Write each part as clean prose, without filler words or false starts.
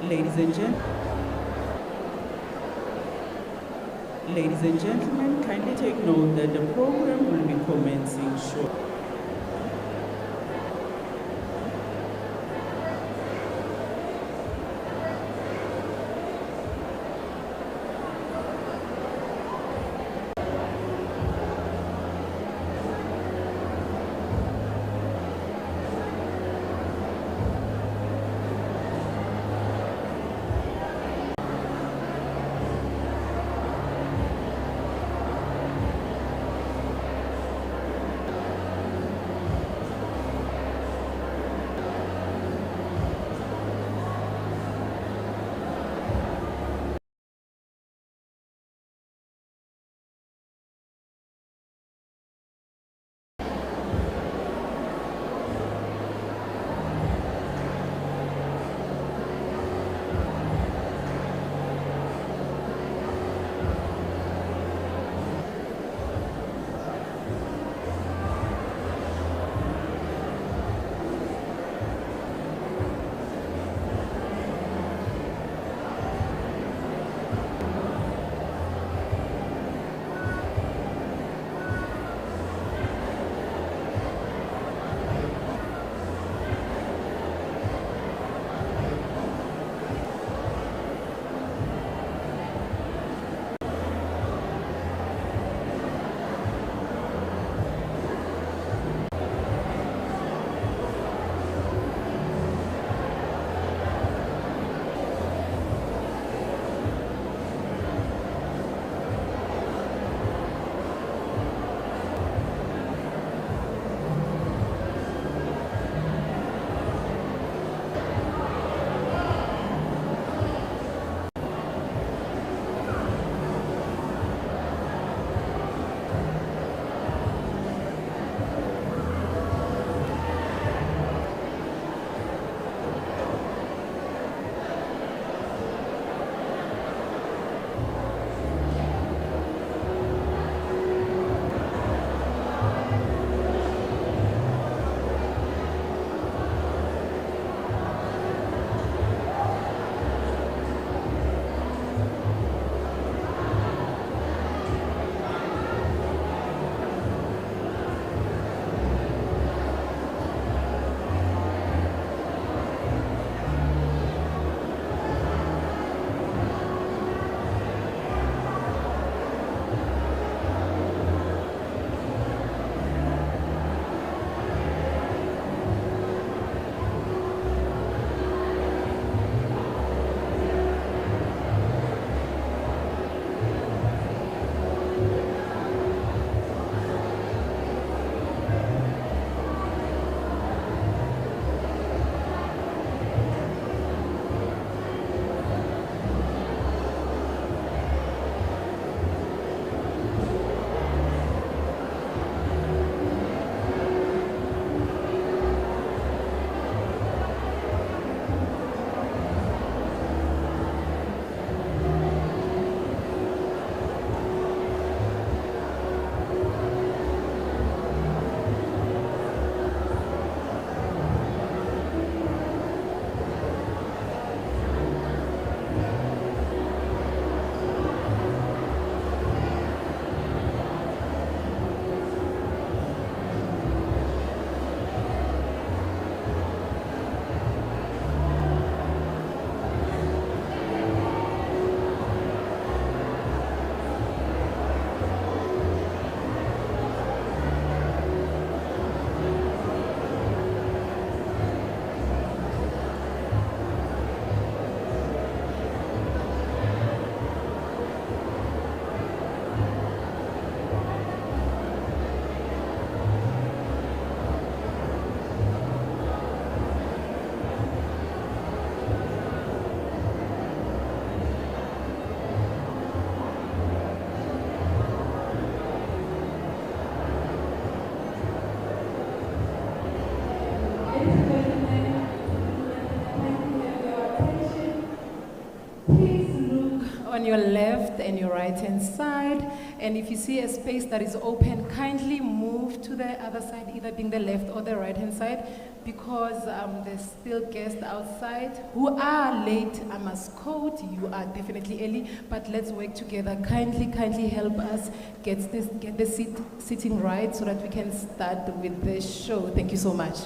Ladies and gentlemen, kindly take note that the program will be commencing shortly. on your left and your right hand side. And if you see a space that is open, kindly move to the other side, either being the left or the right hand side, because there's still guests outside who are late. I must quote, you are definitely early, but let's work together. Kindly help us get the sitting right so that we can start with the show. Thank you so much.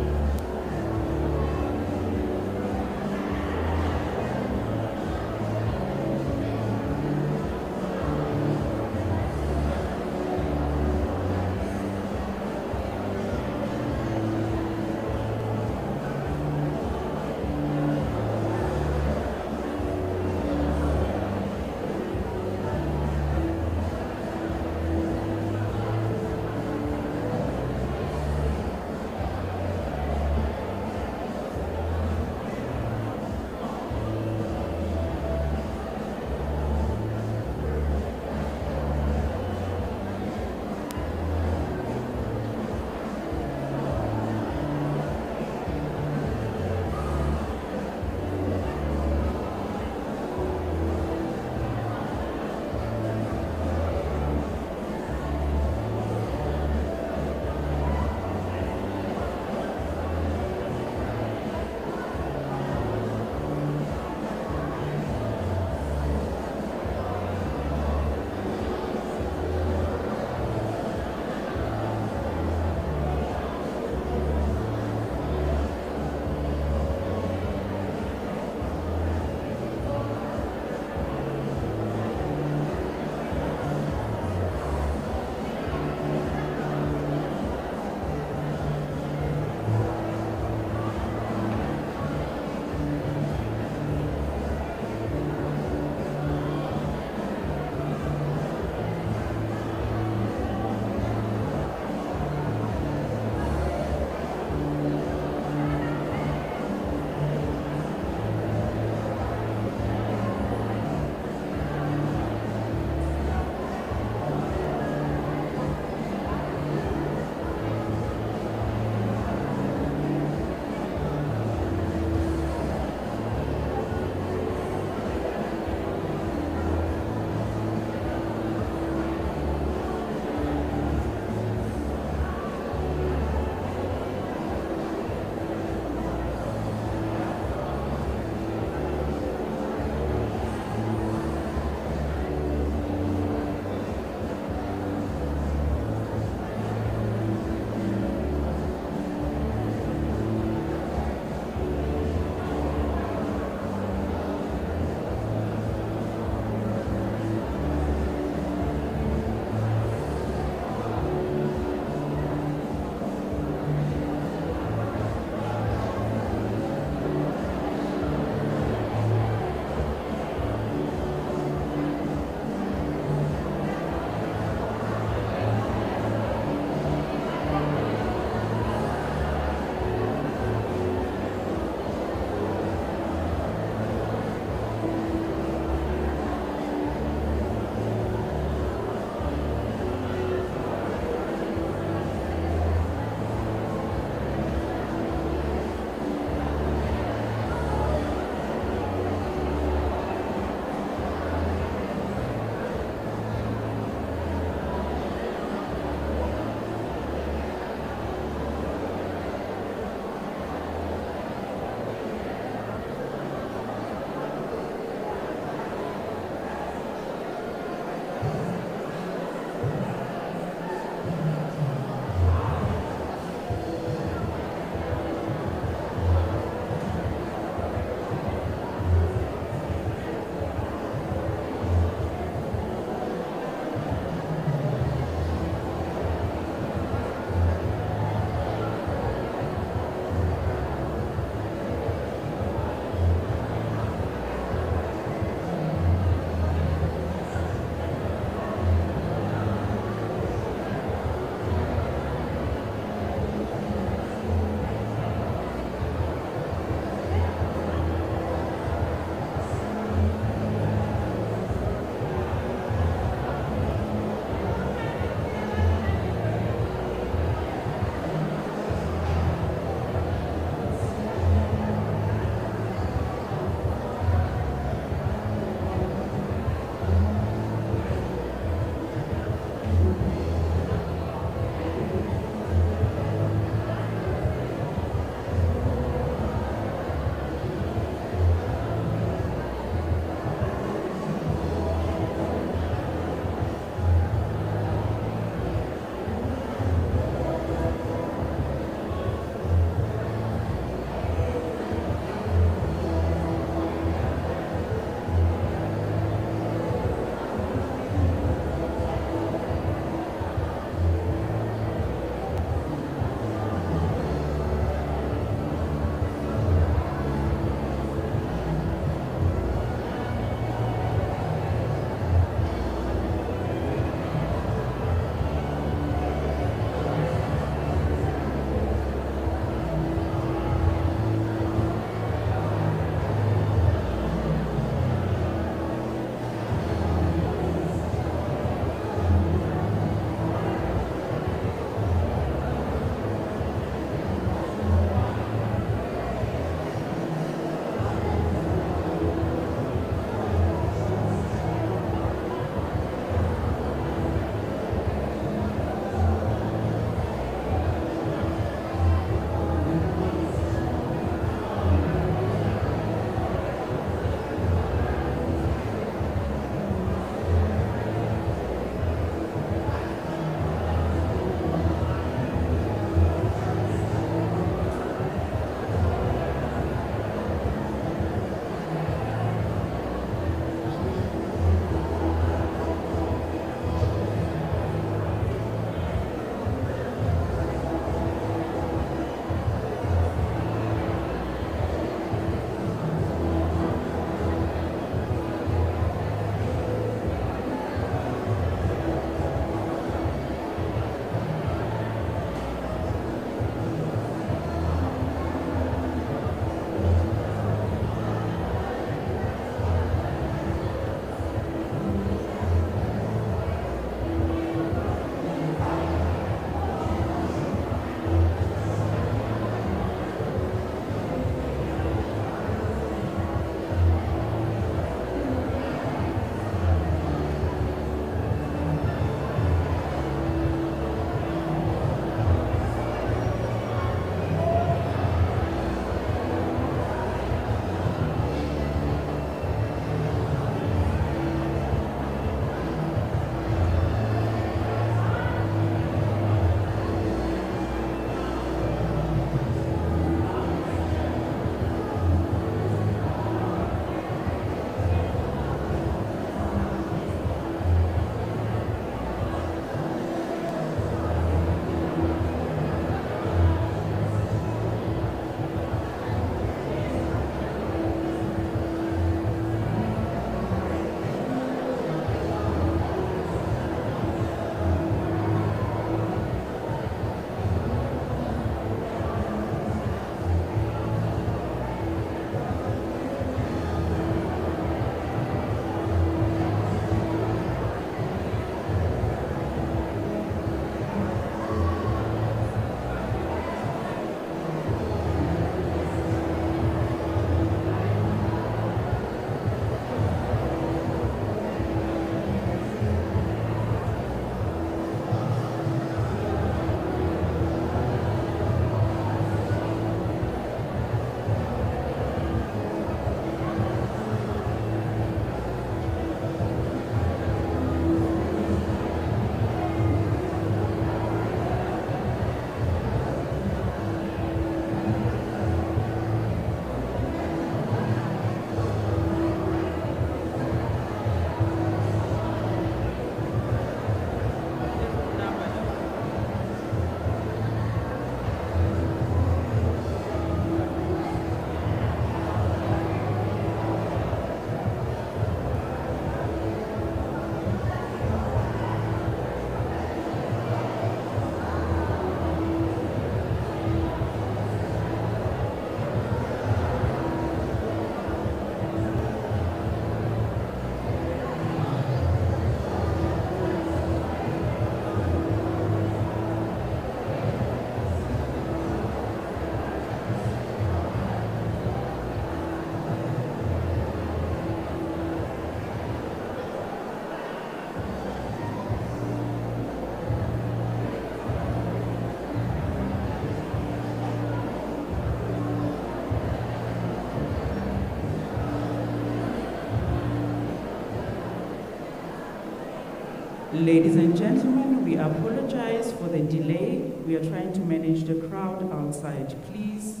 Ladies and gentlemen, we apologize for the delay. We are trying to manage the crowd outside. Please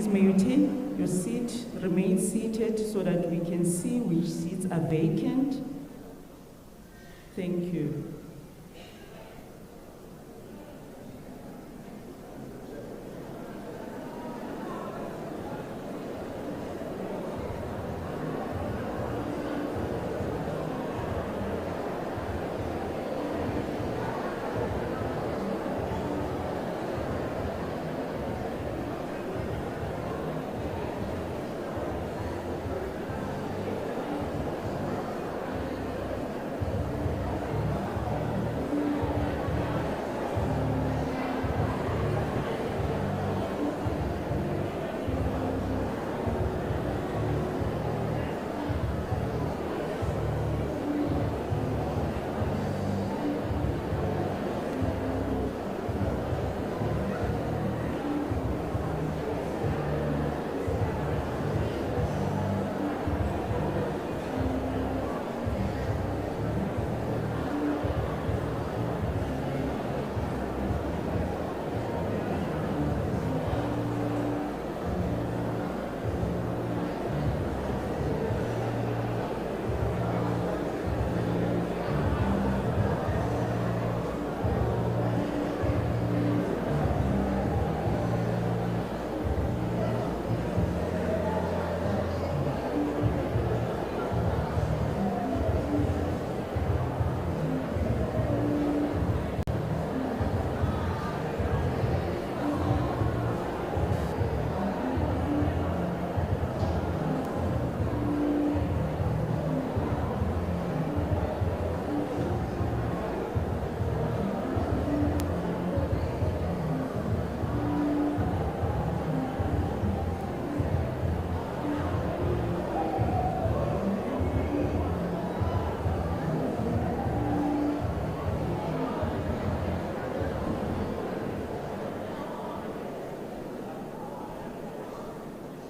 may you take your seat, remain seated so that we can see which seats are vacant. Thank you.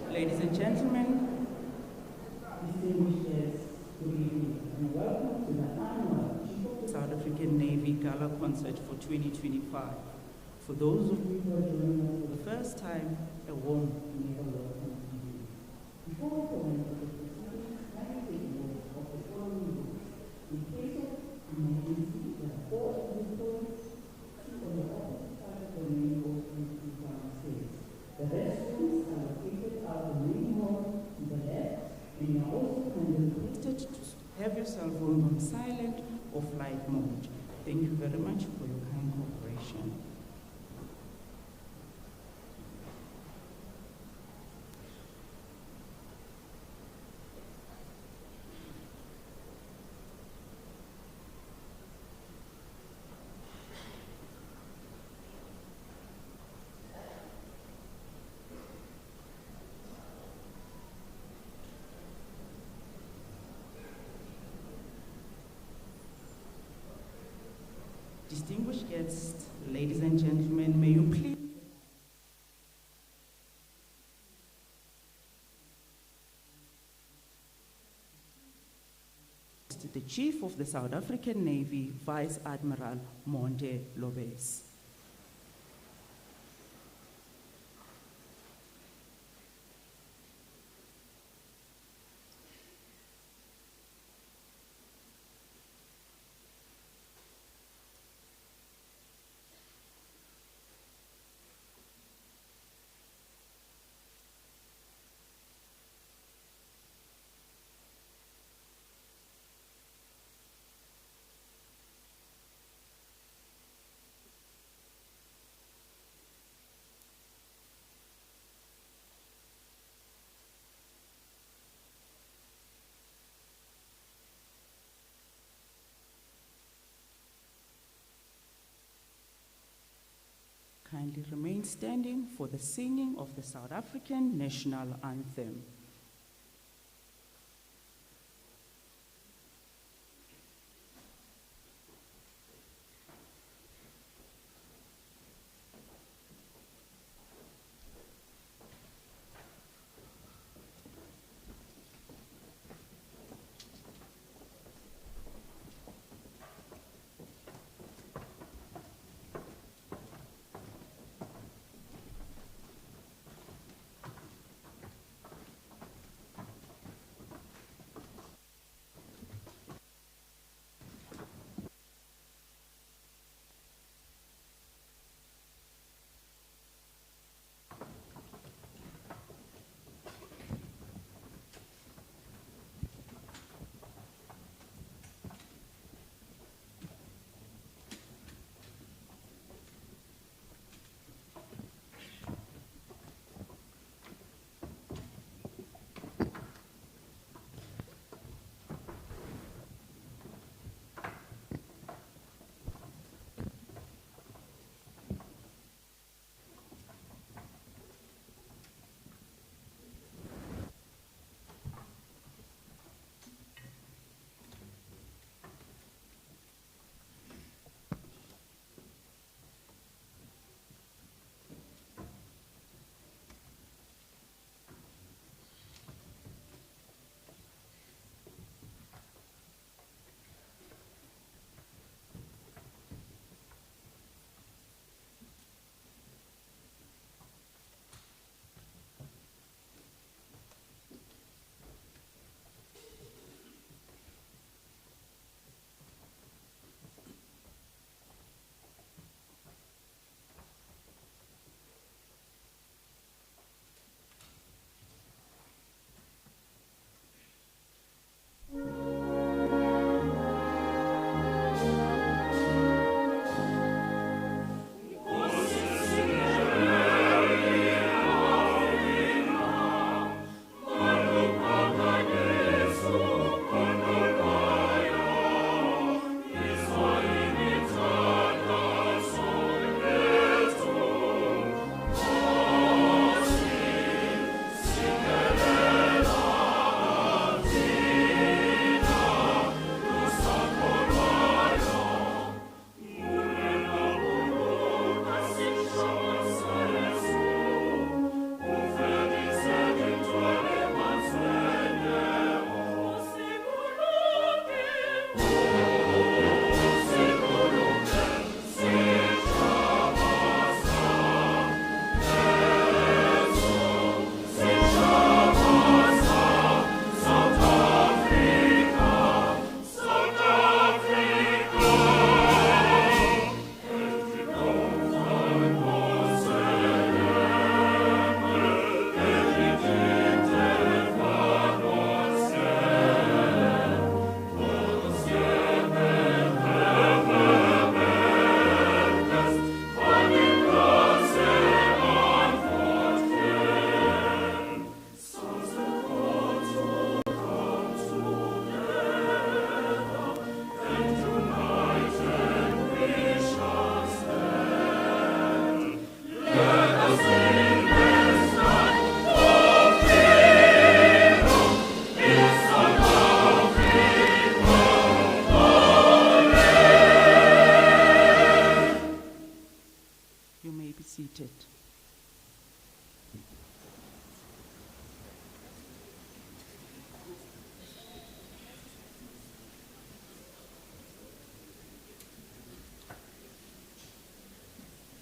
Ladies and gentlemen, distinguished guests, good evening and welcome to the annual South African Navy Gala concert for 2025. For those of you who are joining us for the first time, a warm welcome to you. Before we commence the proceedings, let me take note of the following rules. In case of emergency, there are 4 exit doors, 2 on the opposite side of the main hall and 2 downstairs. The restrooms are located out the main hall to the left, and you are also kindly requested to have your cell phone on silent or flight mode. Thank you very much for your kind cooperation. Distinguished guests, ladies and gentlemen, may you please the Chief of the South African Navy, Vice Admiral Monde Lobes. Kindly remain standing for the singing of the South African national anthem.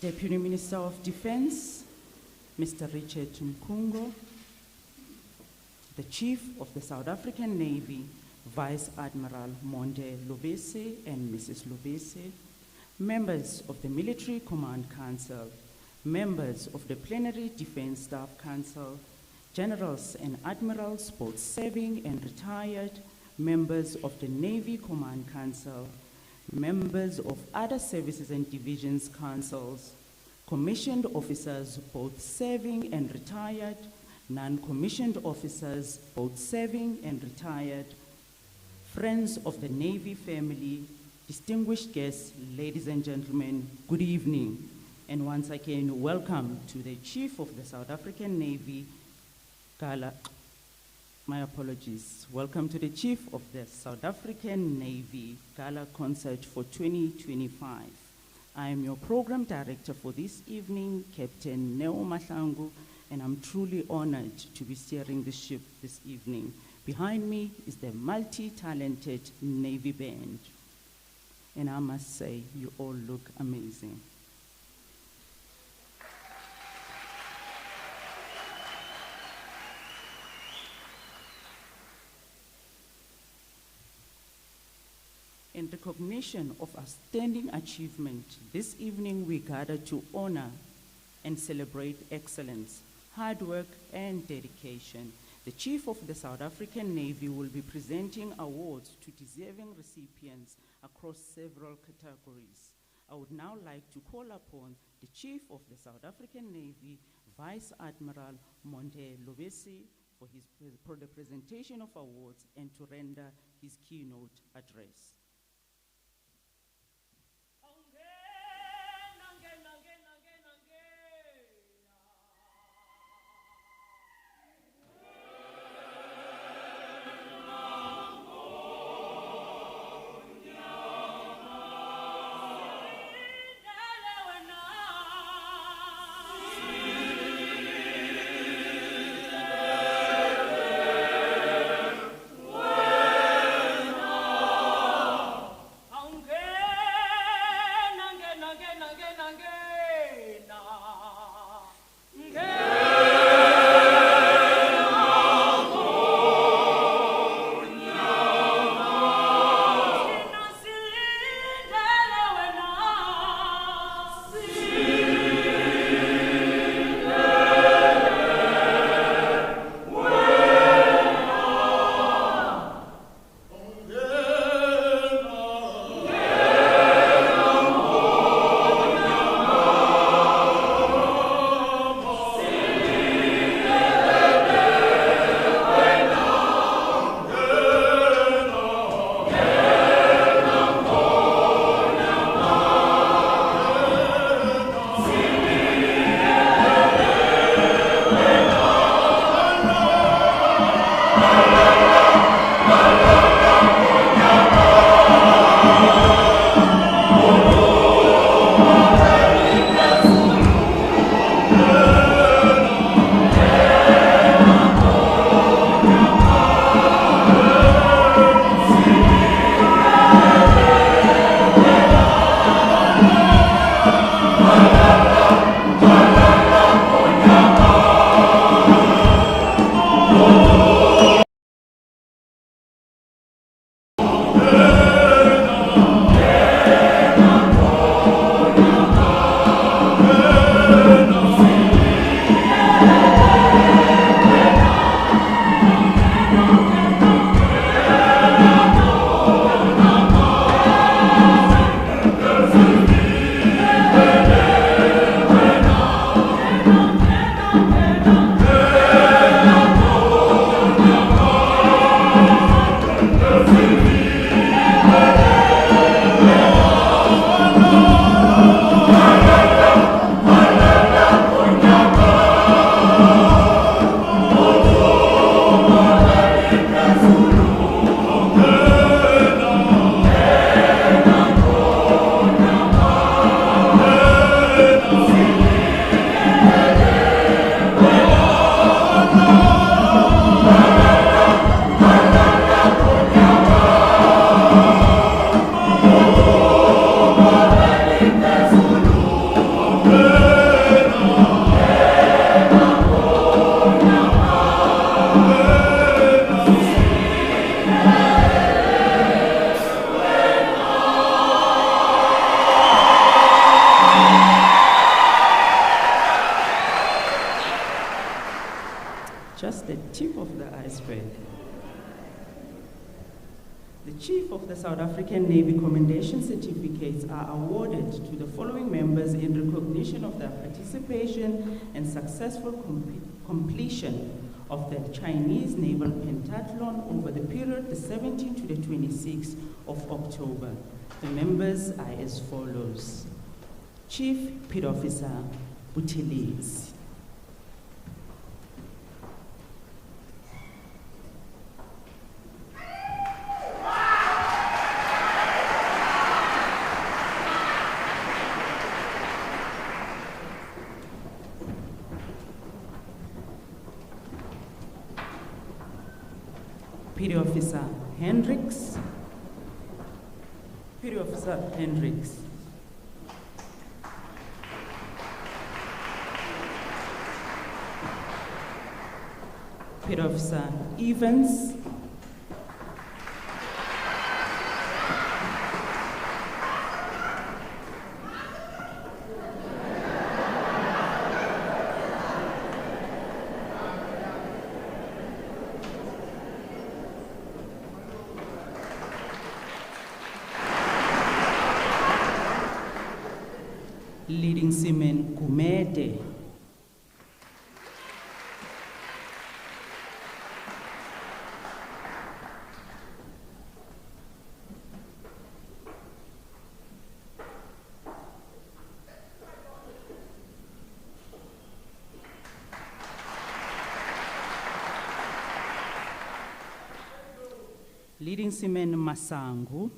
Deputy Minister of Defense, Mr. Richard Mkungo, the Chief of the South African Navy, Vice Admiral Monde Lobese and Mrs. Lobese, members of the Military Command Council, members of the Plenary Defense Staff Council, generals and admirals, both serving and retired, members of the Navy Command Council, members of other services and divisions councils, commissioned officers, both serving and retired, non-commissioned officers, both serving and retired, friends of the Navy family, distinguished guests, ladies and gentlemen, good evening. And once again, welcome to the Chief of the South African Navy, Gala. My apologies. Welcome to the Chief of the South African Navy Gala Concert for 2025. I am your program director for this evening, Captain Neo Mahlangu, and I'm truly honored to be steering the ship this evening. Behind me is the multi-talented Navy Band. And I must say, you all look amazing. In recognition of outstanding achievement, this evening we gather to honor and celebrate excellence, hard work, and dedication. The Chief of the South African Navy will be presenting awards to deserving recipients across several categories. I would now like to call upon the Chief of the South African Navy, Vice Admiral Monde Lobese, for the presentation of awards and to render his keynote address. The Chief of the South African Navy Commendation Certificates are awarded to the following members in recognition of their participation and successful completion of the Chinese Naval Pentathlon over the period the 17th to the 26th of October. The members are as follows. Chief Pit Officer Buthelezi. Petty Officer Hendricks. Petty Officer Hendricks. Petty Officer Evans. Leading Seaman Gumede. Leading Seaman Masangu.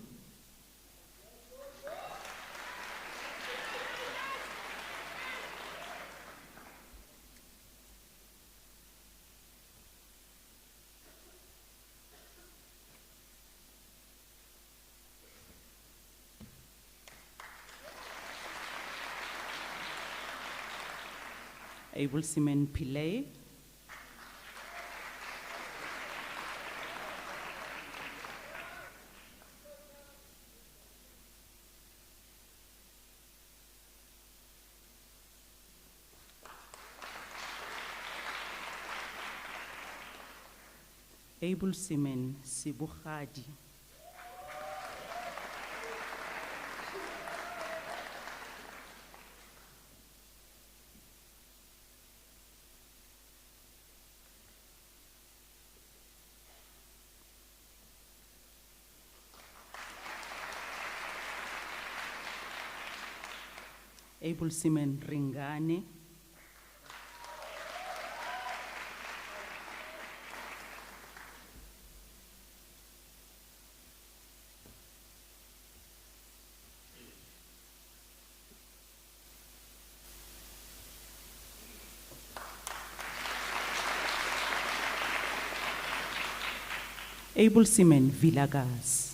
Able Seaman Pillay. Able Seaman Sibukhadi. Able Seaman Ringane. Able Seaman Villagas.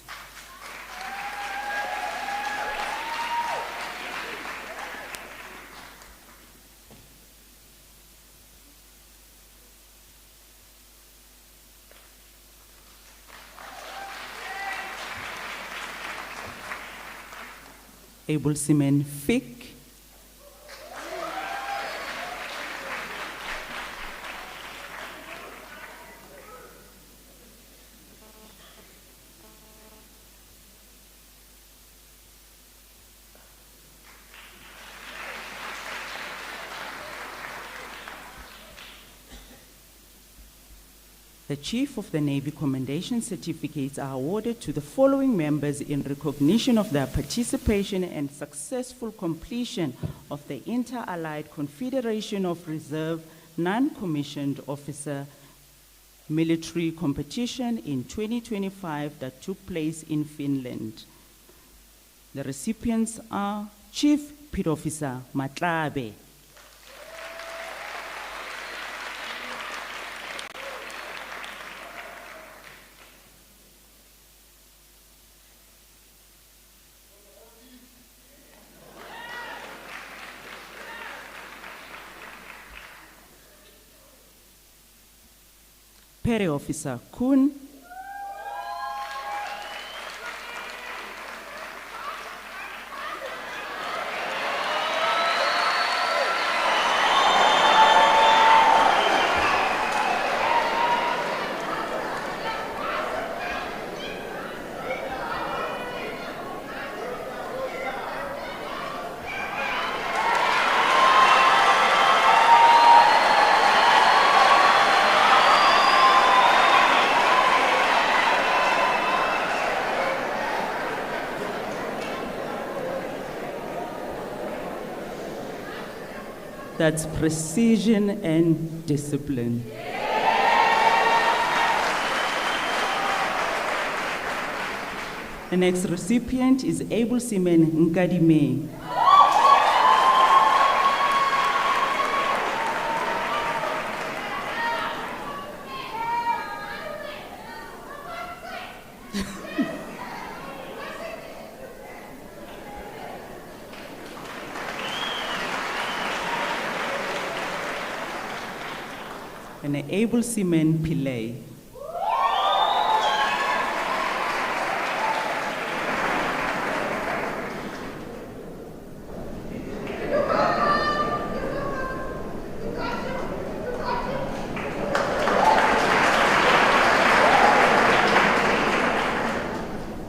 Able Seaman Fick. The Chief of the Navy Commendation Certificates are awarded to the following members in recognition of their participation and successful completion of the Inter-Allied Confederation of Reserve Non-Commissioned Officer Military Competition in 2025 that took place in Finland. The recipients are Chief Pit Officer Matlabe, Petty Officer Kuhn, That's precision and discipline. The next recipient is Able Seaman Nkadime. And an Able Seaman Pillay.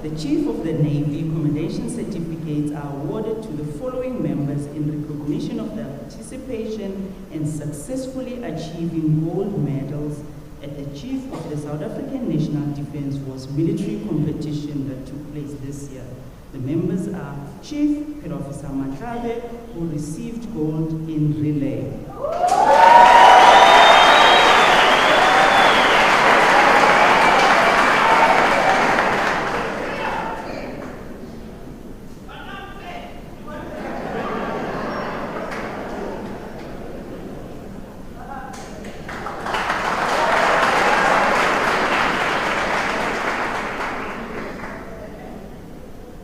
The Chief of the Navy commendation certificates are awarded to the following members in recognition of their participation in successfully achieving gold medals at the Chief of the South African National Defence Force military competition that took place this year. The members are Chief Petty Officer Matlabe, who received gold in relay.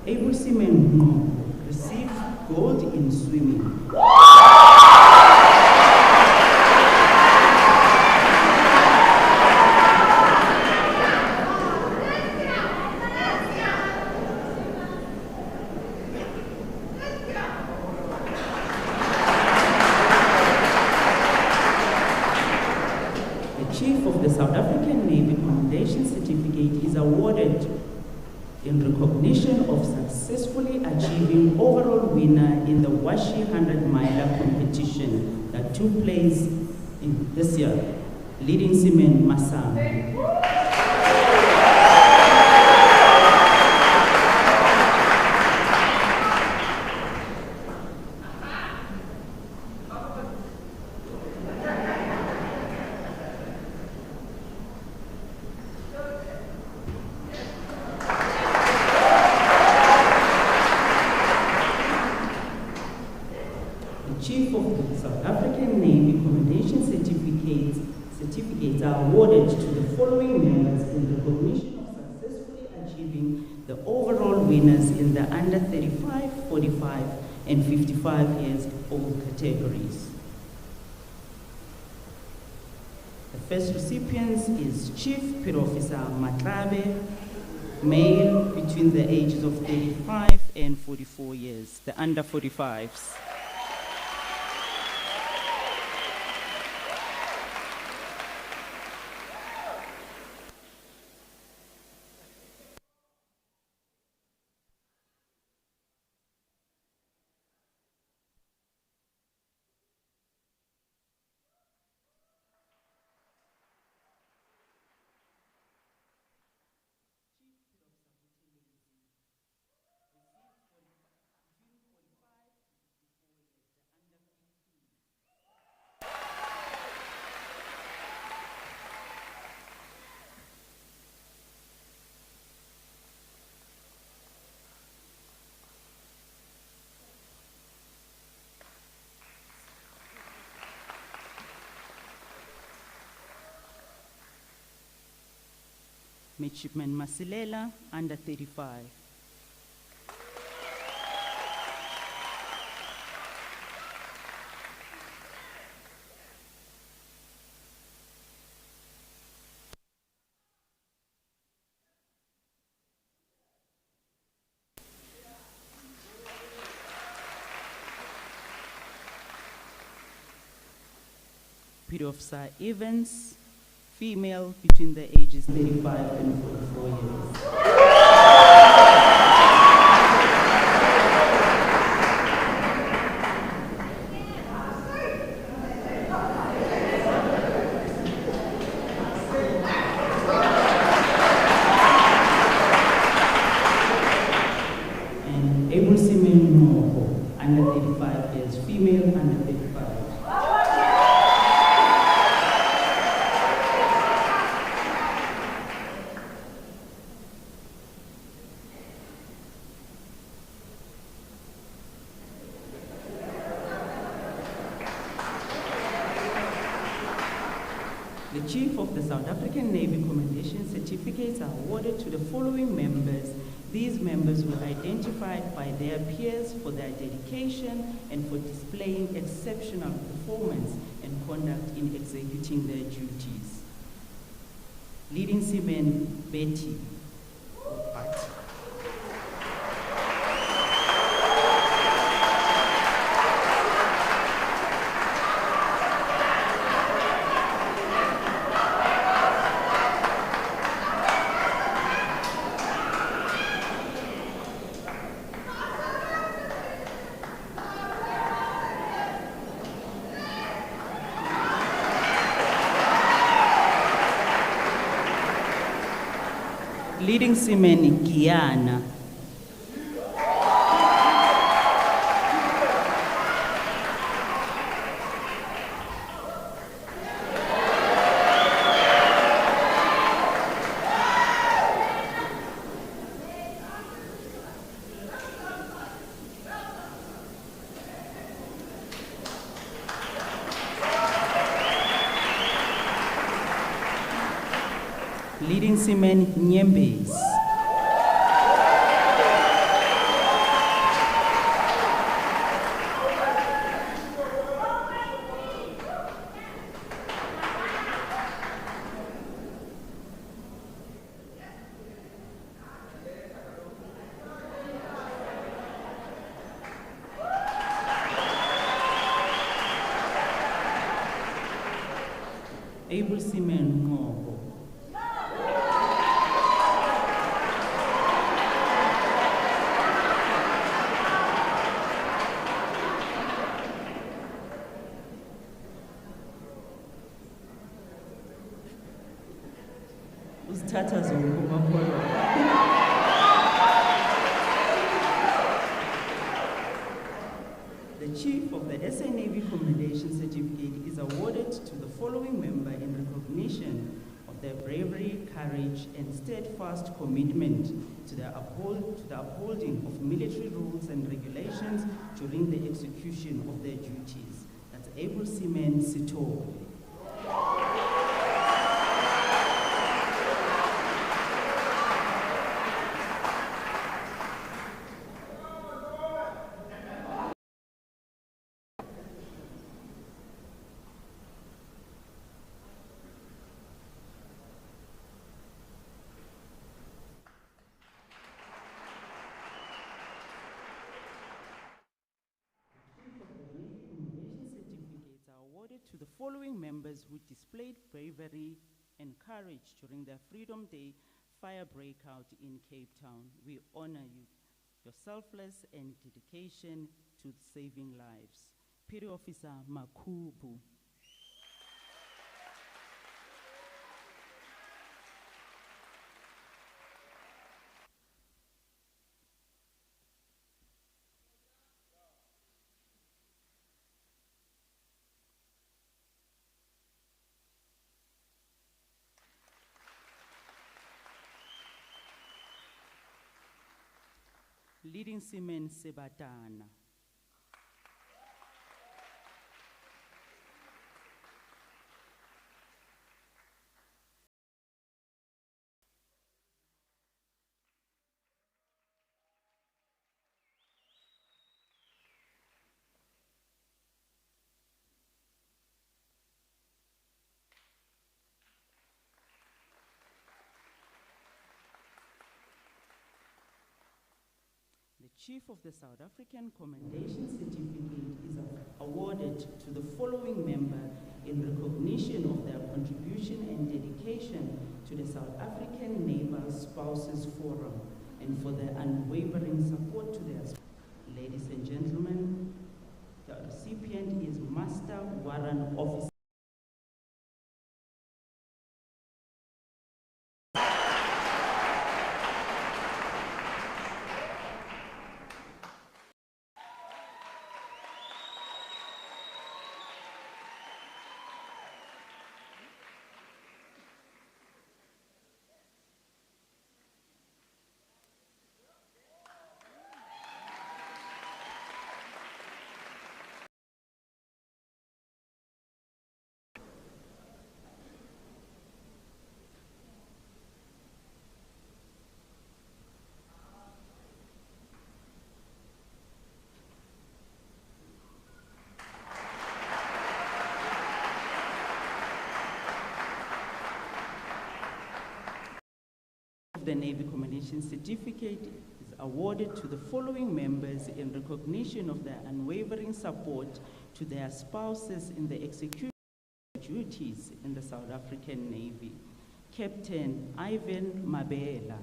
Able Seaman Ngo received gold in swimming. The Chief of the South African Navy Commendation Certificate is awarded in recognition of successfully achieving overall winner in the Washi 100-miler competition that took place in this year, leading seaman Masang. Chief of the South African Navy Commendation certificates are awarded to the following members in recognition of successfully achieving the overall winners in the under 35, 45, and 55 years old categories. The first recipient is Chief Petty Officer Matlabe, male between the ages of 35 and 44 years, the under 45s. Midshipman Masilela, under 35. Petty Officer Evans, female between the ages 35 and 44 years. And Able Seaman Moko, under 35 years, female under 35. Chief of the South African Navy Commendation certificates are awarded to the following members. These members were identified by their peers for their dedication and for displaying exceptional performance and conduct in executing their duties. Leading Seaman Betty. Leading Seaman Guyana. Leading Seaman Nyembes. Able Seaman Ngobo. Uzithatha zonke umakholwa. The Chief of the SA Navy Commendation Certificate is awarded to the following member in recognition of their bravery, courage, and steadfast commitment to the upholding of military rules and regulations during the execution of their duties. That's Able Seaman Sito. To the following members who displayed bravery and courage during their Freedom Day fire breakout in Cape Town. We honor you, your selfless and dedication to saving lives. Petty Officer Makubu. Leading Seaman Sebatana. The Chief of the South African Commendation Certificate is awarded to the following member in recognition of their contribution and dedication to the South African Naval Spouses Forum and for their unwavering support to their spouse. Ladies and gentlemen, the recipient is Master Warrant Officer the Navy Commendation Certificate is awarded to the following members in recognition of their unwavering support to their spouses in the execution of duties in the South African Navy. Captain Ivan Mabela.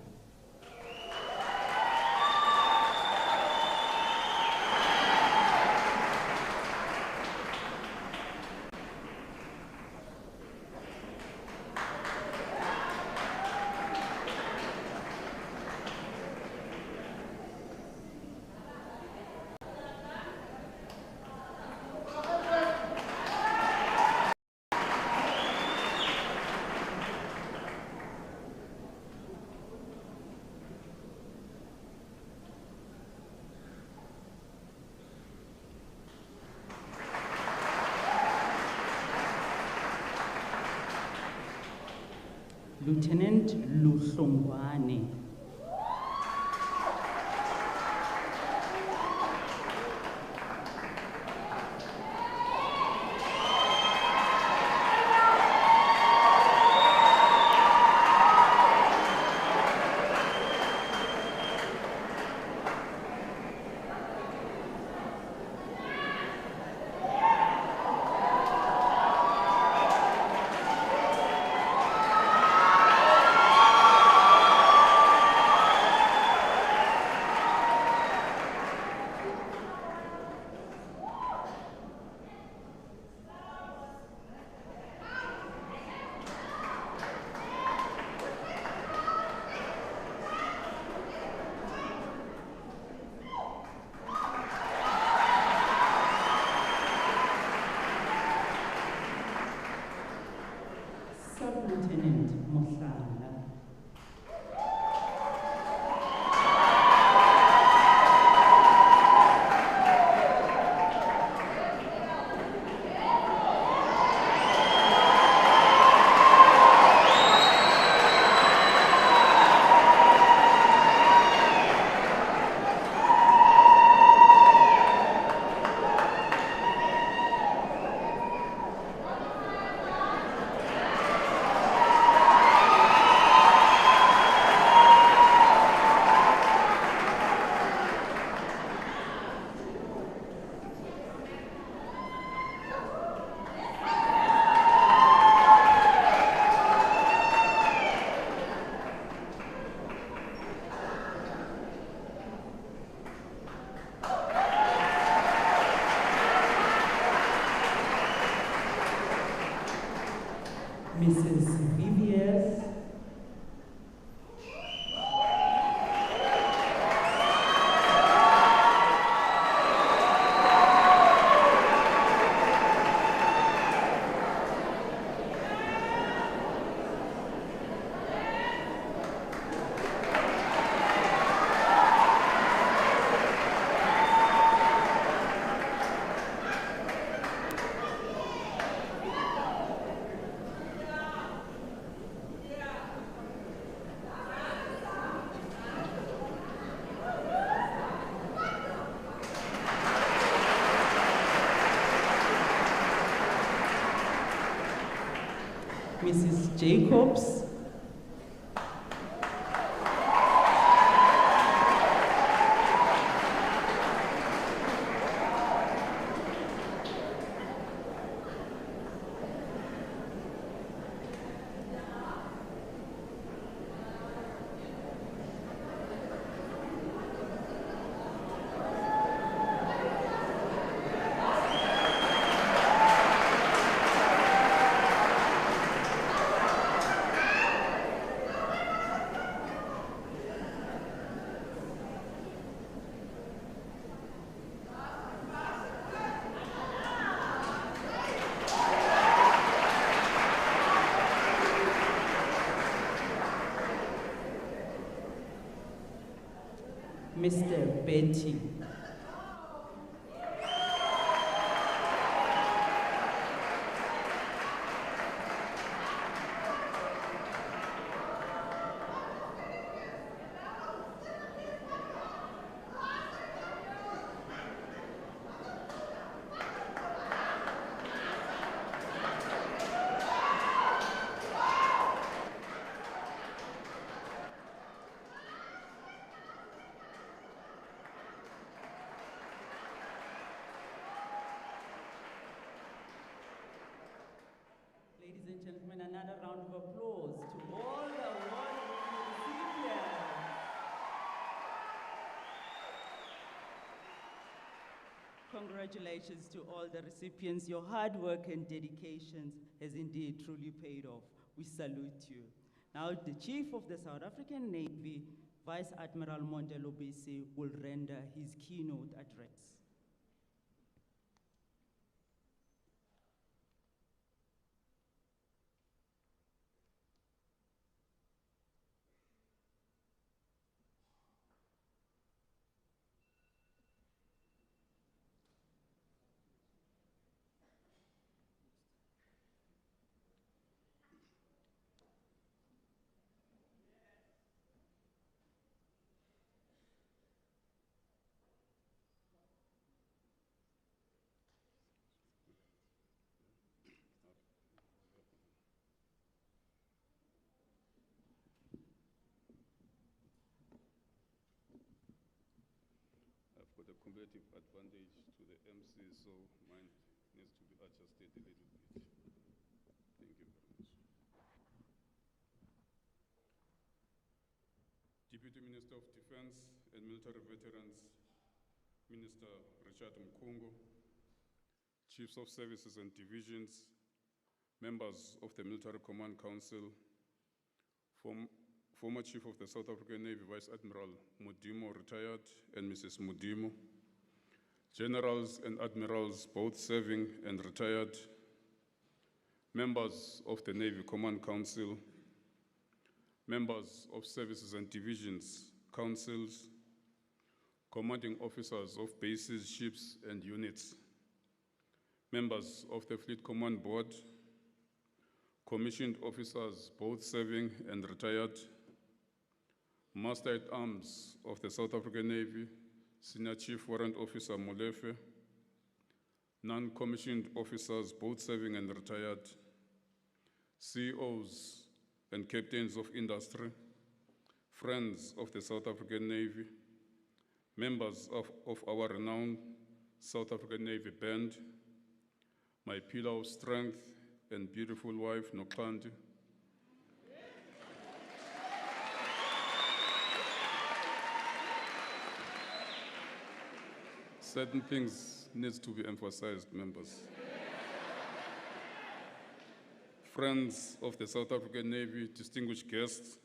Lieutenant Luhlongwane. Sub-Lieutenant Mohlala. Mrs. Viviers. Mrs. Jacobs. Mr. Betty. Congratulations to all the recipients. Your hard work and dedication has indeed truly paid off. We salute you. Now, the Chief of the South African Navy, Vice Admiral Mondelo Bese, will render his keynote address. Got a competitive advantage to the MC, so mine needs to be adjusted a little bit. Thank you very much. Deputy Minister of Defense and Military Veterans, Minister Richard Mkungu, Chiefs of Services Divisions, members of the Military Command Council, former Chief of the South African Navy, Vice Admiral Mudimo, retired, and Mrs. Mudimo, generals and admirals, both serving and retired, members of the Navy Command Council, members of services and divisions, councils, commanding officers of bases, ships, and units, members of the Fleet Command Board, commissioned officers, both serving and retired, Master-at-Arms of the South African Navy, Senior Chief Warrant Officer Molefe, non-commissioned officers, both serving and retired, CEOs and captains of industry, friends of the South African Navy, members of our renowned South African Navy Band, my pillar of strength and beautiful wife, Noklandi, certain things needs to be emphasized, members. Friends of the South African Navy, distinguished guests,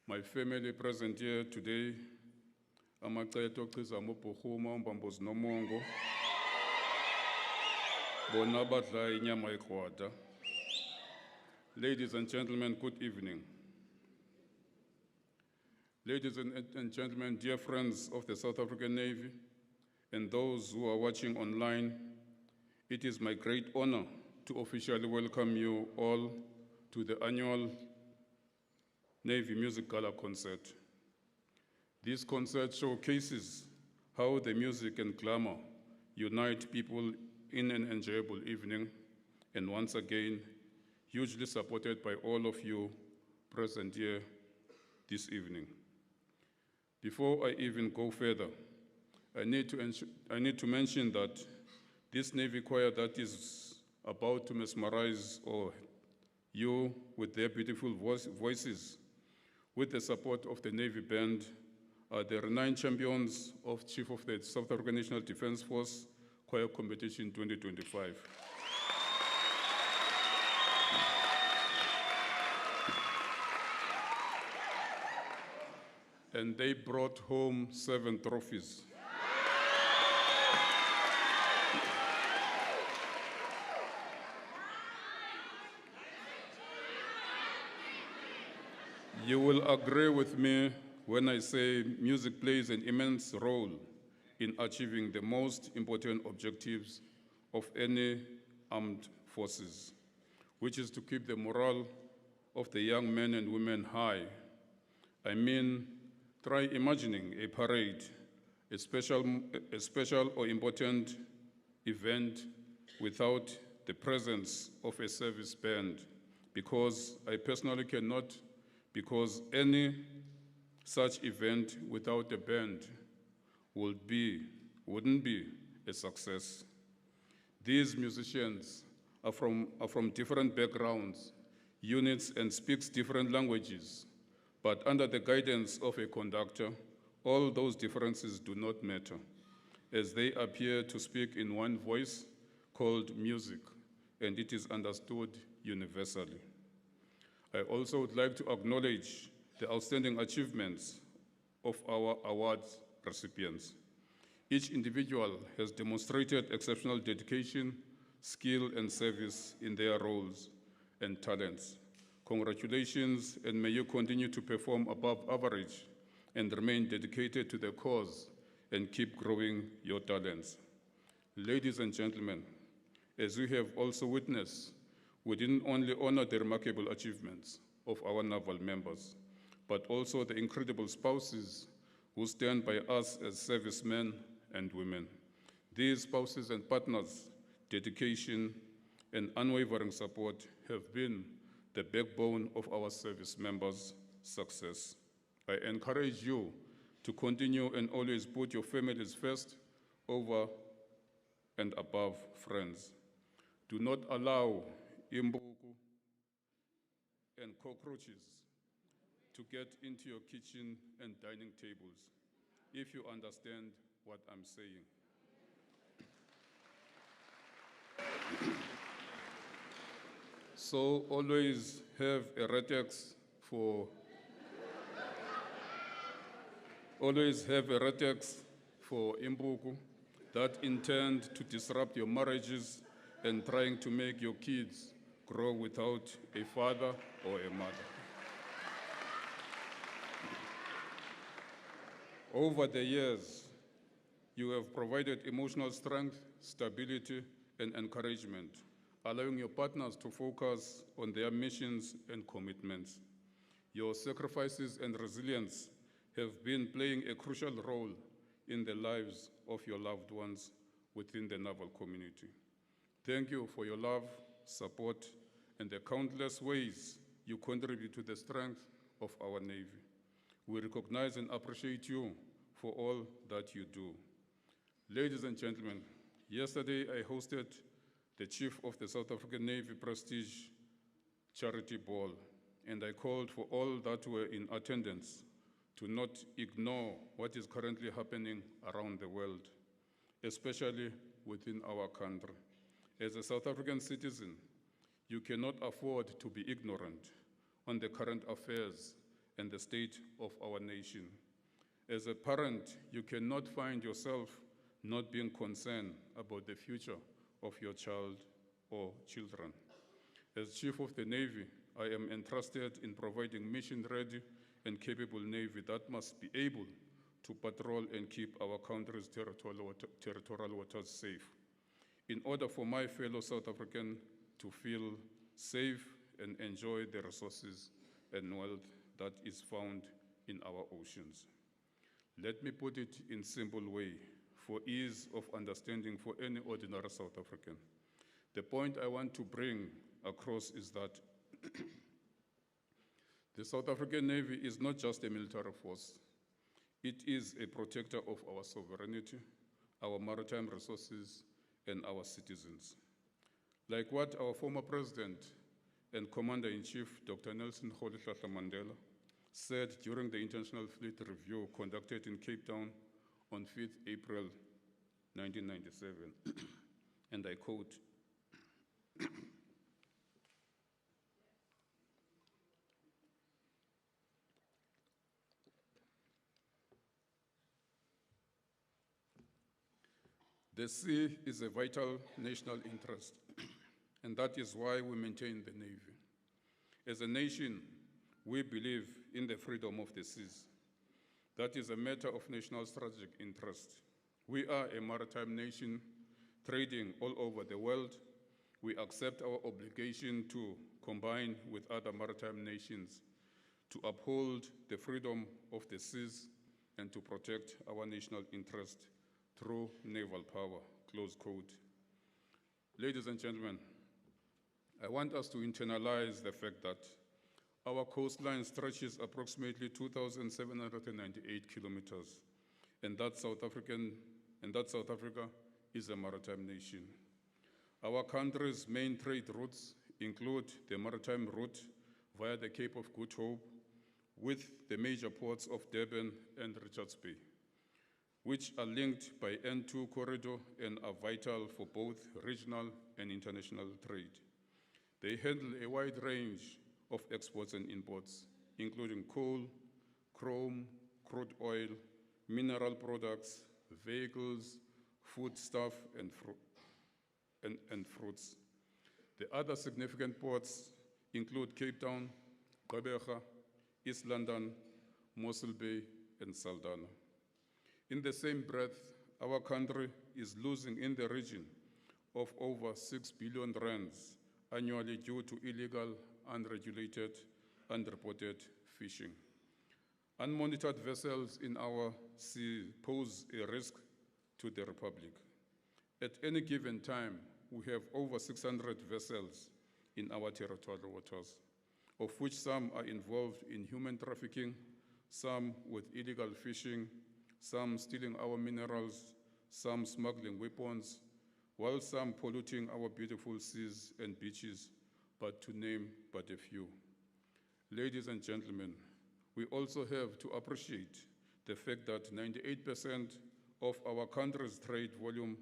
my family present here today, Amaxeto Kizamo Pohuma, Mbambos Nomongo, Bonabadla Inyama Ikwata. Ladies and gentlemen, good evening. Ladies and gentlemen, dear friends of the South African Navy, and those who are watching online, it is my great honor to officially welcome you all to the annual Navy Music Gala concert. This concert showcases how the music and glamour unite people in an enjoyable evening, and once again, hugely supported by all of you present here this evening. Before I even go further, I need to mention that this Navy choir that is about to mesmerize you with their beautiful voices, with the support of the Navy Band, are the renowned champions of Chief of the South African National Defence Force Choir Competition 2025. And they brought home 7 trophies. You will agree with me when I say music plays an immense role in achieving the most important objectives of any armed forces, which is to keep the morale of the young men and women high. I mean, try imagining a parade, a special or important event without the presence of a service band, because I personally cannot, because any such event without a band wouldn't be a success. These musicians are from different backgrounds, units, and speaks different languages, but under the guidance of a conductor, all those differences do not matter. as they appear to speak in one voice called music, and it is understood universally. I also would like to acknowledge the outstanding achievements of our awards recipients. Each individual has demonstrated exceptional dedication, skill, and service in their roles and talents. Congratulations, and may you continue to perform above average and remain dedicated to the cause and keep growing your talents. Ladies and gentlemen, as we have also witnessed, we didn't only honor the remarkable achievements of our naval members, but also the incredible spouses who stand by us as servicemen and women. These spouses and partners' dedication and unwavering support have been the backbone of our service members' success. I encourage you to continue and always put your families first over and above friends. Do not allow imbuku and cockroaches to get into your kitchen and dining tables, if you understand what I'm saying. So always have a retex for imbuku that intend to disrupt your marriages and trying to make your kids grow without a father or a mother. Over the years, you have provided emotional strength, stability, and encouragement, allowing your partners to focus on their missions and commitments. Your sacrifices and resilience have been playing a crucial role in the lives of your loved ones within the naval community. Thank you for your love, support, and the countless ways you contribute to the strength of our Navy. We recognize and appreciate you for all that you do. Ladies and gentlemen, yesterday I hosted the Chief of the South African Navy Prestige Charity Ball, and I called for all that were in attendance to not ignore what is currently happening around the world, especially within our country. As a South African citizen, you cannot afford to be ignorant on the current affairs and the state of our nation. As a parent, you cannot find yourself not being concerned about the future of your child or children. As Chief of the Navy, I am entrusted in providing mission-ready and capable Navy that must be able to patrol and keep our country's territorial waters safe. In order for my fellow South Africans to feel safe and enjoy the resources and wealth that is found in our oceans. Let me put it in simple way for ease of understanding for any ordinary South African. The point I want to bring across is that the South African Navy is not just a military force. It is a protector of our sovereignty, our maritime resources, and our citizens. Like what our former president and Commander-in-Chief, Dr. Nelson Rolihlahla Mandela, said during the International Fleet Review conducted in Cape Town on 5th April 1997, and I quote, "The sea is a vital national interest, and that is why we maintain the Navy. As a nation, we believe in the freedom of the seas. That is a matter of national strategic interest. We are a maritime nation trading all over the world. We accept our obligation to combine with other maritime nations to uphold the freedom of the seas and to protect our national interest through naval power," close quote. Ladies and gentlemen, I want us to internalize the fact that our coastline stretches approximately 2,798 kilometers, and that South Africa is a maritime nation. Our country's main trade routes include the maritime route via the Cape of Good Hope with the major ports of Durban and Richards Bay. which are linked by N2 corridor and are vital for both regional and international trade. They handle a wide range of exports and imports, including coal, chrome, crude oil, mineral products, vehicles, foodstuff, and fruits. The other significant ports include Cape Town, Gqeberha, East London, Mossel Bay, and Saldanha. In the same breath, our country is losing in the region of over 6 billion rands annually due to illegal, unregulated, unreported fishing. Unmonitored vessels in our sea pose a risk to the Republic. At any given time, we have over 600 vessels in our territorial waters, of which some are involved in human trafficking, some with illegal fishing, some stealing our minerals, some smuggling weapons, while some polluting our beautiful seas and beaches, but to name but a few. Ladies and gentlemen, we also have to appreciate the fact that 98% of our country's trade volume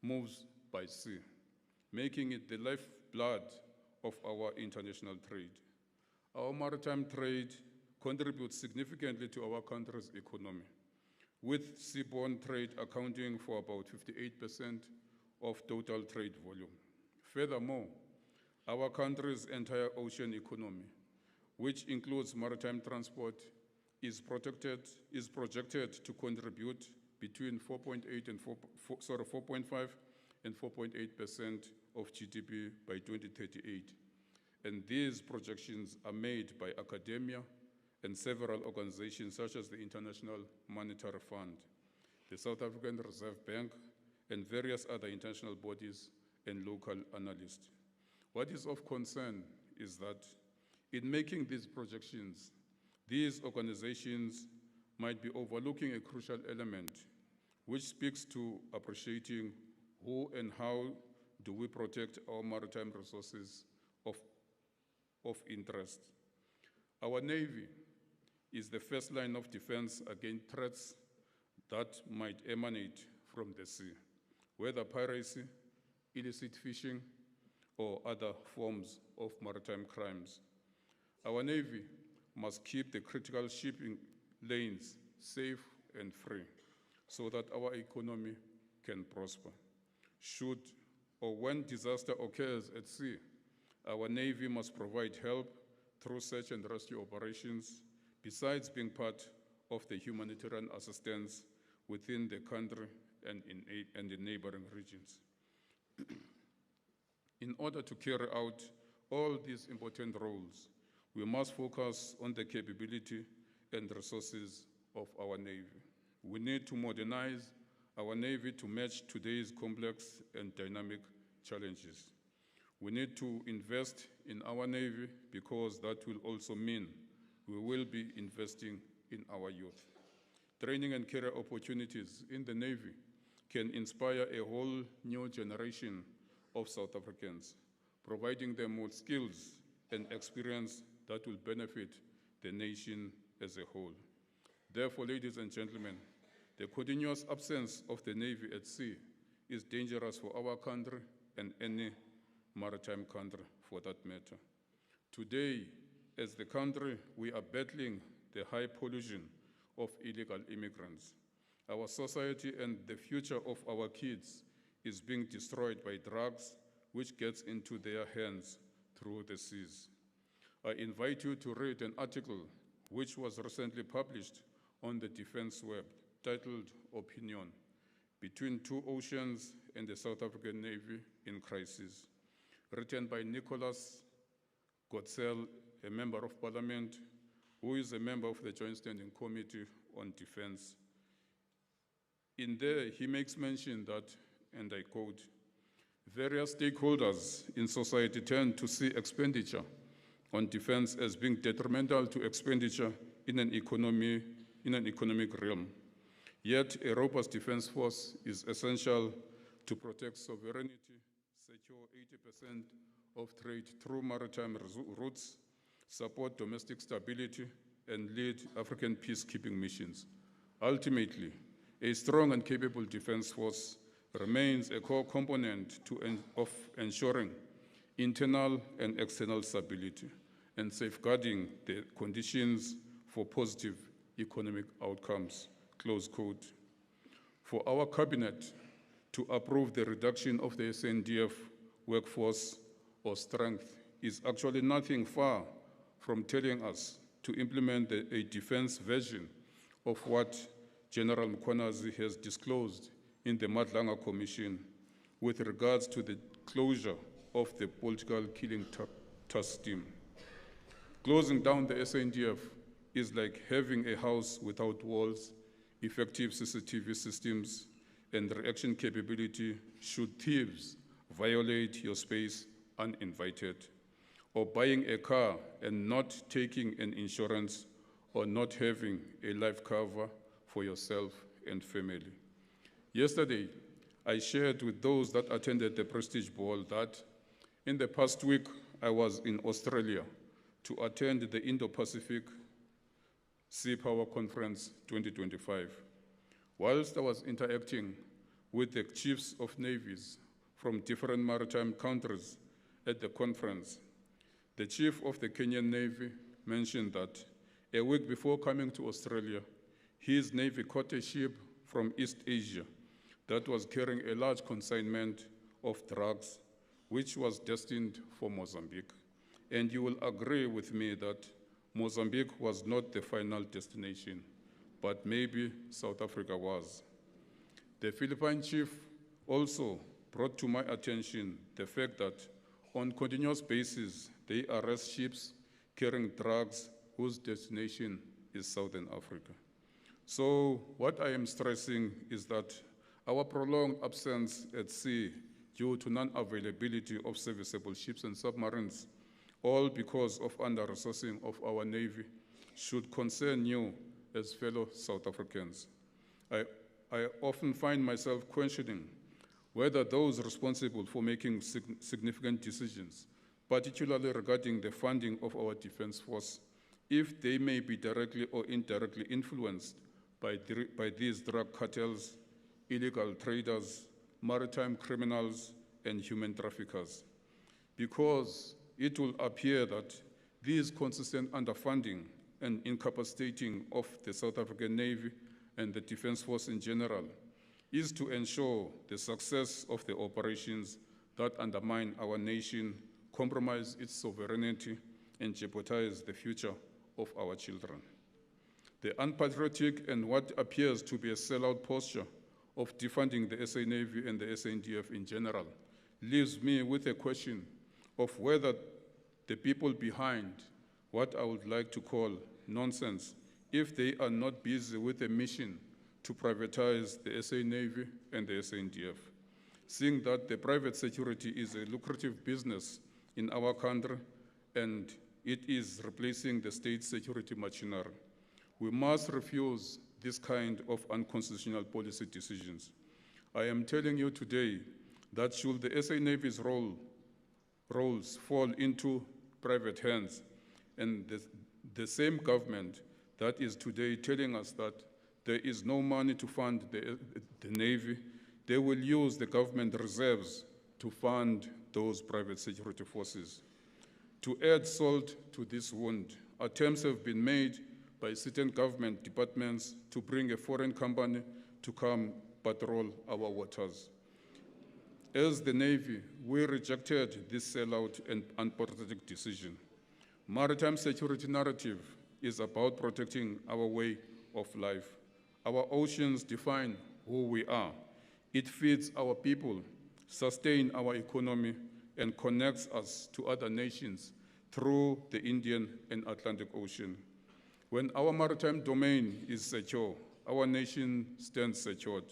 moves by sea, making it the lifeblood of our international trade. Our maritime trade contributes significantly to our country's economy, with seaborne trade accounting for about 58% of total trade volume. Furthermore, our country's entire ocean economy, which includes maritime transport, is projected to contribute between 4.5 and 4.8% of GDP by 2038. And these projections are made by academia and several organizations such as the International Monetary Fund, the South African Reserve Bank, and various other international bodies and local analysts. What is of concern is that in making these projections, these organizations might be overlooking a crucial element, which speaks to appreciating who and how do we protect our maritime resources of interest. Our Navy is the first line of defense against threats that might emanate from the sea, whether piracy, illicit fishing, or other forms of maritime crimes. Our Navy must keep the critical shipping lanes safe and free so that our economy can prosper. Should or when disaster occurs at sea, our Navy must provide help through search and rescue operations, besides being part of the humanitarian assistance within the country and in the neighboring regions. In order to carry out all these important roles, we must focus on the capability and resources of our Navy. We need to modernize our Navy to match today's complex and dynamic challenges. We need to invest in our Navy because that will also mean we will be investing in our youth. Training and career opportunities in the Navy can inspire a whole new generation of South Africans, providing them with skills and experience that will benefit the nation as a whole. Therefore, ladies and gentlemen, the continuous absence of the Navy at sea is dangerous for our country and any maritime country for that matter. Today, as the country, we are battling the high pollution of illegal immigrants. Our society and the future of our kids is being destroyed by drugs which gets into their hands through the seas. I invite you to read an article which was recently published on the Defense Web titled Opinion, Between Two Oceans and the South African Navy in Crisis, written by Nicholas Gottsel, a member of parliament, who is a member of the Joint Standing Committee on Defense. In there, he makes mention that, and I quote, various stakeholders in society tend to see expenditure on defense as being detrimental to expenditure in an economic realm. Yet, a robust defense force is essential to protect sovereignty, secure 80% of trade through maritime routes, support domestic stability, and lead African peacekeeping missions. Ultimately, A strong and capable defense force remains a core component of ensuring internal and external stability and safeguarding the conditions for positive economic outcomes, close quote. For our cabinet to approve the reduction of the SANDF workforce or strength is actually nothing far from telling us to implement a defense version of what General Mkhwanazi has disclosed in the Madlanga Commission with regards to the closure of the political killing task team. Closing down the SANDF is like having a house without walls, effective CCTV systems, and reaction capability should thieves violate your space uninvited, or buying a car and not taking an insurance, or not having a life cover for yourself and family. Yesterday, I shared with those that attended the Prestige Ball that in the past week, I was in Australia to attend the Indo-Pacific Sea Power Conference 2025. Whilst I was interacting with the chiefs of navies from different maritime countries at the conference, the chief of the Kenyan Navy mentioned that a week before coming to Australia, his Navy caught a ship from East Asia that was carrying a large consignment of drugs, which was destined for Mozambique. And you will agree with me that Mozambique was not the final destination, but maybe South Africa was. The Philippine chief also brought to my attention the fact that on a continuous basis, they arrest ships carrying drugs whose destination is Southern Africa. So what I am stressing is that our prolonged absence at sea due to non-availability of serviceable ships and submarines, all because of under-resourcing of our Navy, should concern you as fellow South Africans. I often find myself questioning whether those responsible for making significant decisions, particularly regarding the funding of our defense force, if they may be directly or indirectly influenced by these drug cartels, illegal traders, maritime criminals, and human traffickers. Because it will appear that these consistent underfunding and incapacitating of the South African Navy and the Defense Force in general is to ensure the success of the operations that undermine our nation, compromise its sovereignty, and jeopardize the future of our children. The unpatriotic and what appears to be a sellout posture of defunding the SA Navy and the SANDF in general leaves me with a question of whether the people behind what I would like to call nonsense, if they are not busy with a mission to privatize the SA Navy and the SANDF, seeing that the private security is a lucrative business in our country and it is replacing the state security machinery. We must refuse this kind of unconstitutional policy decisions. I am telling you today that should the SA Navy's roles fall into private hands, and the same government that is today telling us that there is no money to fund the Navy, they will use the government reserves to fund those private security forces. To add salt to this wound, attempts have been made by certain government departments to bring a foreign company to come patrol our waters. As the Navy, we rejected this sellout and unpatriotic decision. Maritime security narrative is about protecting our way of life. Our oceans define who we are. It feeds our people, sustains our economy, and connects us to other nations through the Indian and Atlantic Ocean. When our maritime domain is secure, our nation stands secured.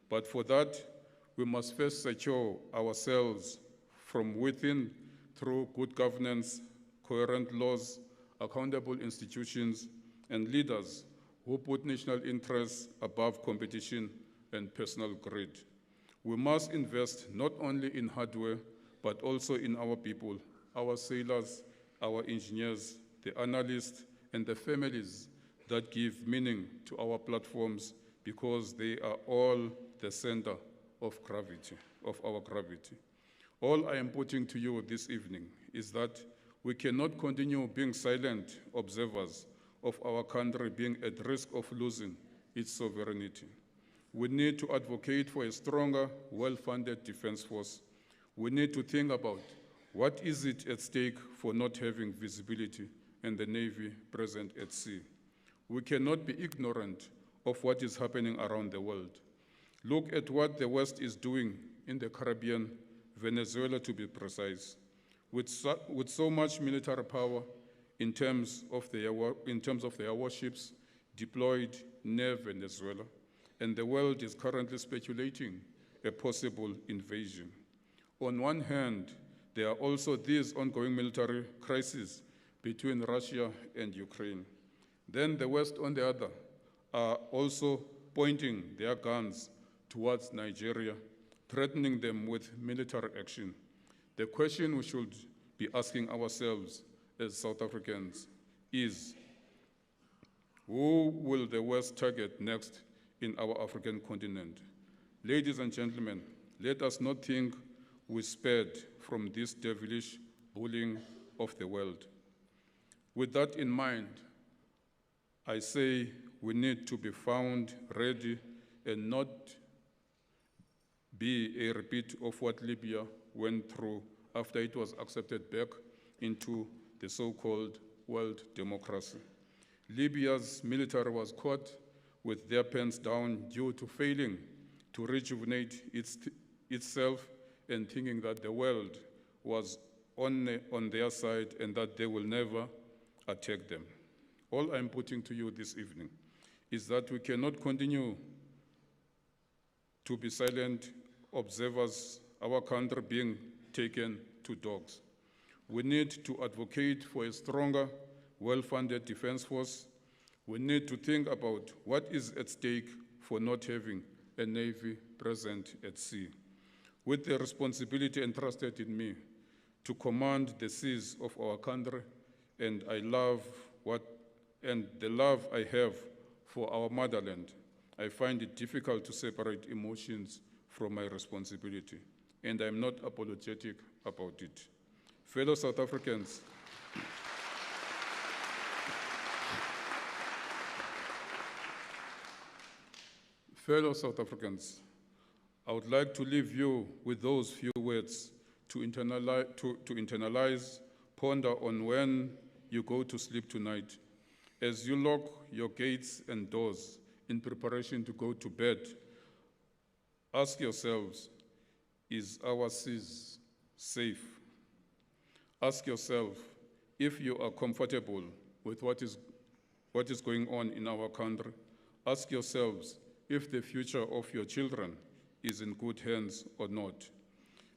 But for that, we must first secure ourselves from within through good governance, coherent laws, accountable institutions, and leaders who put national interests above competition and personal greed. We must invest not only in hardware, but also in our people, our sailors, our engineers, the analysts, and the families that give meaning to our platforms because they are all the center of gravity, of our gravity. All I am putting to you this evening is that we cannot continue being silent observers of our country being at risk of losing its sovereignty. We need to advocate for a stronger, well-funded defense force. We need to think about what is it at stake for not having visibility in the Navy present at sea. We cannot be ignorant of what is happening around the world. Look at what the West is doing in the Caribbean, Venezuela to be precise. With so much military power in terms of their warships deployed near Venezuela, and the world is currently speculating a possible invasion. On one hand, there are also these ongoing military crises between Russia and Ukraine. Then the West, on the other, are also pointing their guns towards Nigeria, threatening them with military action. The question we should be asking ourselves as South Africans is, who will the West target next in our African continent? Ladies and gentlemen, let us not think we spared from this devilish bullying of the world. With that in mind, I say we need to be found ready and not be a repeat of what Libya went through after it was accepted back into the so-called world democracy. Libya's military was caught with their pants down due to failing to rejuvenate itself and thinking that the world was on their side and that they will never attack them. All I'm putting to you this evening is that we cannot continue to be silent observers, our country being taken to dogs. We need to advocate for a stronger, well-funded defense force. We need to think about what is at stake for not having a Navy present at sea. With the responsibility entrusted in me to command the seas of our country, and the love I have for our motherland, I find it difficult to separate emotions from my responsibility, and I'm not apologetic about it. Fellow South Africans, I would like to leave you with those few words to internalize, ponder on when you go to sleep tonight. As you lock your gates and doors in preparation to go to bed, ask yourselves, is our seas safe? Ask yourself if you are comfortable with what is going on in our country. Ask yourselves if the future of your children is in good hands or not.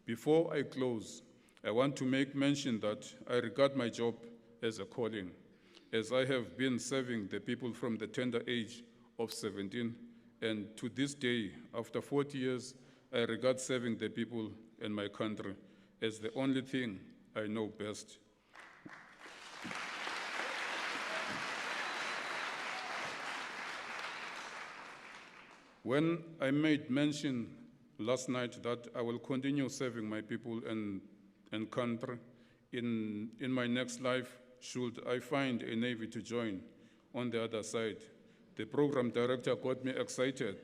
Before I close, I want to make mention that I regard my job as a calling, as I have been serving the people from the tender age of 17, and to this day, after 40 years, I regard serving the people in my country as the only thing I know best. When I made mention last night that I will continue serving my people and country in my next life, should I find a Navy to join on the other side, the program director got me excited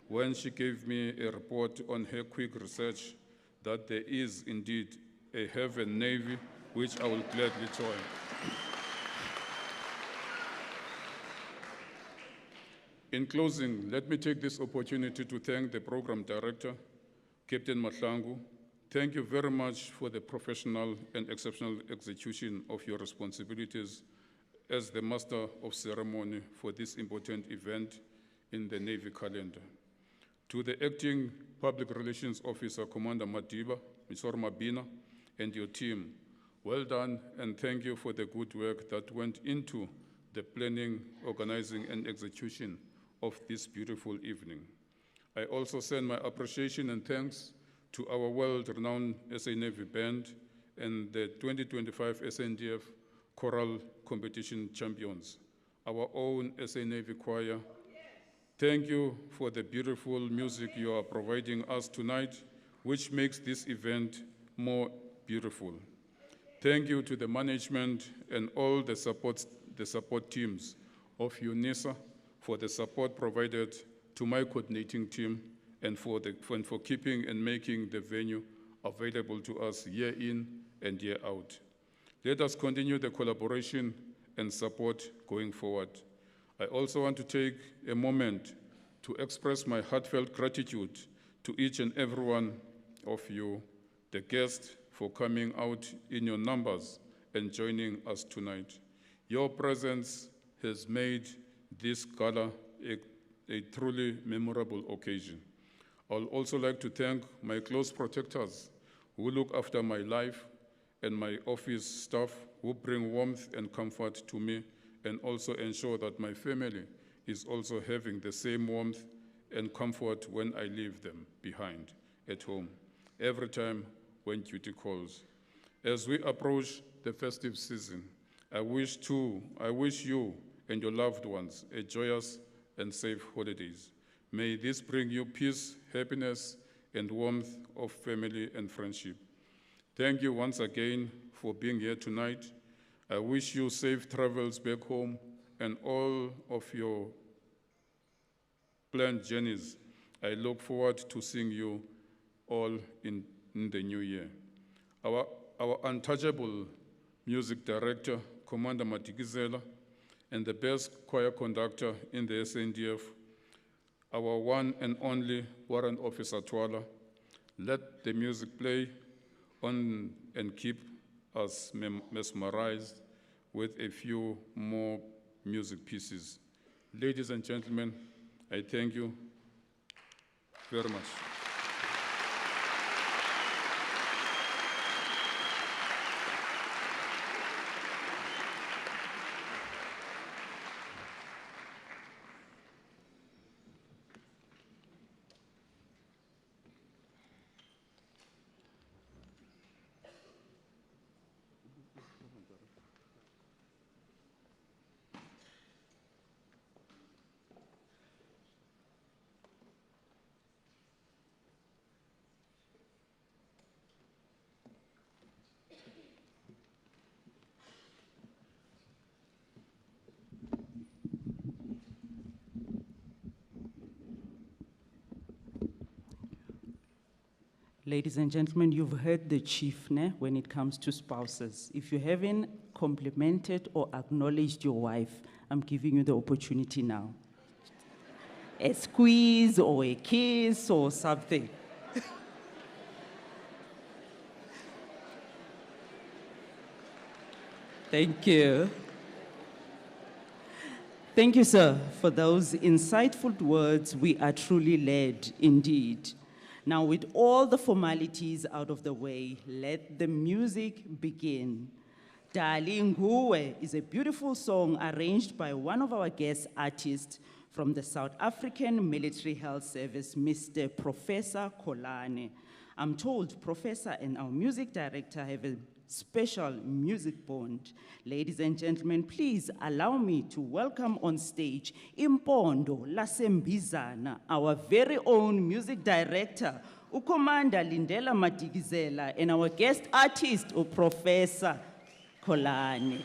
when she gave me a report on her quick research that there is indeed a heaven Navy, which I will gladly join. In closing, let me take this opportunity to thank the program director, Captain Mahlangu. Thank you very much for the professional and exceptional execution of your responsibilities as the master of ceremony for this important event in the Navy calendar. To the acting public relations officer, Commander Madiba, Mr. Mabina, and your team, well done, and thank you for the good work that went into the planning, organizing, and execution of this beautiful evening. I also send my appreciation and thanks to our world-renowned SA Navy Band and the 2025 SNDF Choral Competition champions, our own SA Navy Choir, Thank you for the beautiful music you are providing us tonight, which makes this event more beautiful. Thank you to the management and all the support teams of UNISA for the support provided to my coordinating team and for keeping and making the venue available to us year in and year out. Let us continue the collaboration and support going forward. I also want to take a moment to express my heartfelt gratitude to each and every one of you, the guests, for coming out in your numbers and joining us tonight. Your presence has made this gala a truly memorable occasion. I'll also like to thank my close protectors who look after my life and my office staff who bring warmth and comfort to me and also ensure that my family is also having the same warmth and comfort when I leave them behind at home, every time when duty calls. As we approach the festive season, I wish you and your loved ones a joyous and safe holidays. May this bring you peace, happiness, and warmth of family and friendship. Thank you once again for being here tonight. I wish you safe travels back home and all of your planned journeys. I look forward to seeing you all in the new year. Our untouchable music director, Commander Matikizela, and the best choir conductor in the SNDF, our one and only Warrant Officer Twala. Let the music play on and keep us mesmerized with a few more music pieces. Ladies and gentlemen, I thank you very much. Ladies and gentlemen, you've heard the chief when it comes to spouses. If you haven't complimented or acknowledged your wife, I'm giving you the opportunity now. A squeeze or a kiss or something. Thank you. Thank you, sir, for those insightful words. We are truly led indeed. Now, with all the formalities out of the way, let the music begin. Darling Nguwe is a beautiful song arranged by one of our guest artists from the South African Military Health Service, Mr. Professor Kolane. I'm told Professor and our music director have a special music bond. Ladies and gentlemen, please allow me to welcome on stage Impondo Lasembizana, our very own music director, Ukomanda Lindela Matikizela, and our guest artist, Professor Kolane.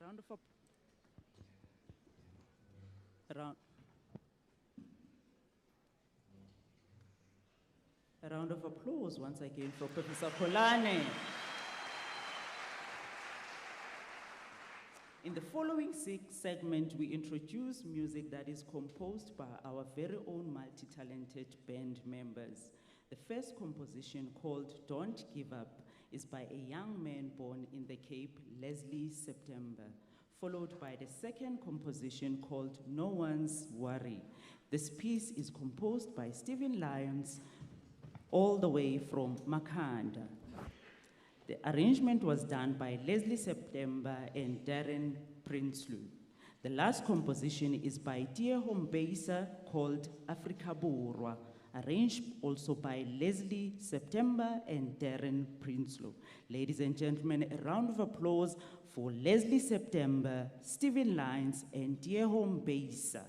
round of a round of applause once again for Professor Kholane. In the following segment, we introduce music that is composed by our very own multi-talented band members. The first composition, called Don't Give Up, is by a young man born in the Cape, Leslie September, followed by the second composition called No One's Worry. This piece is composed by Stephen Lyons, all the way from Makhanda. The arrangement was done by Leslie September and Darren Prinsloo. The last composition is by Tia Hombeisa called Afrika Borwa, arranged also by Leslie September and Darren Prinsloo. Ladies and gentlemen, a round of applause for Leslie September, Stephen Lyons, and Tia Hombeisa.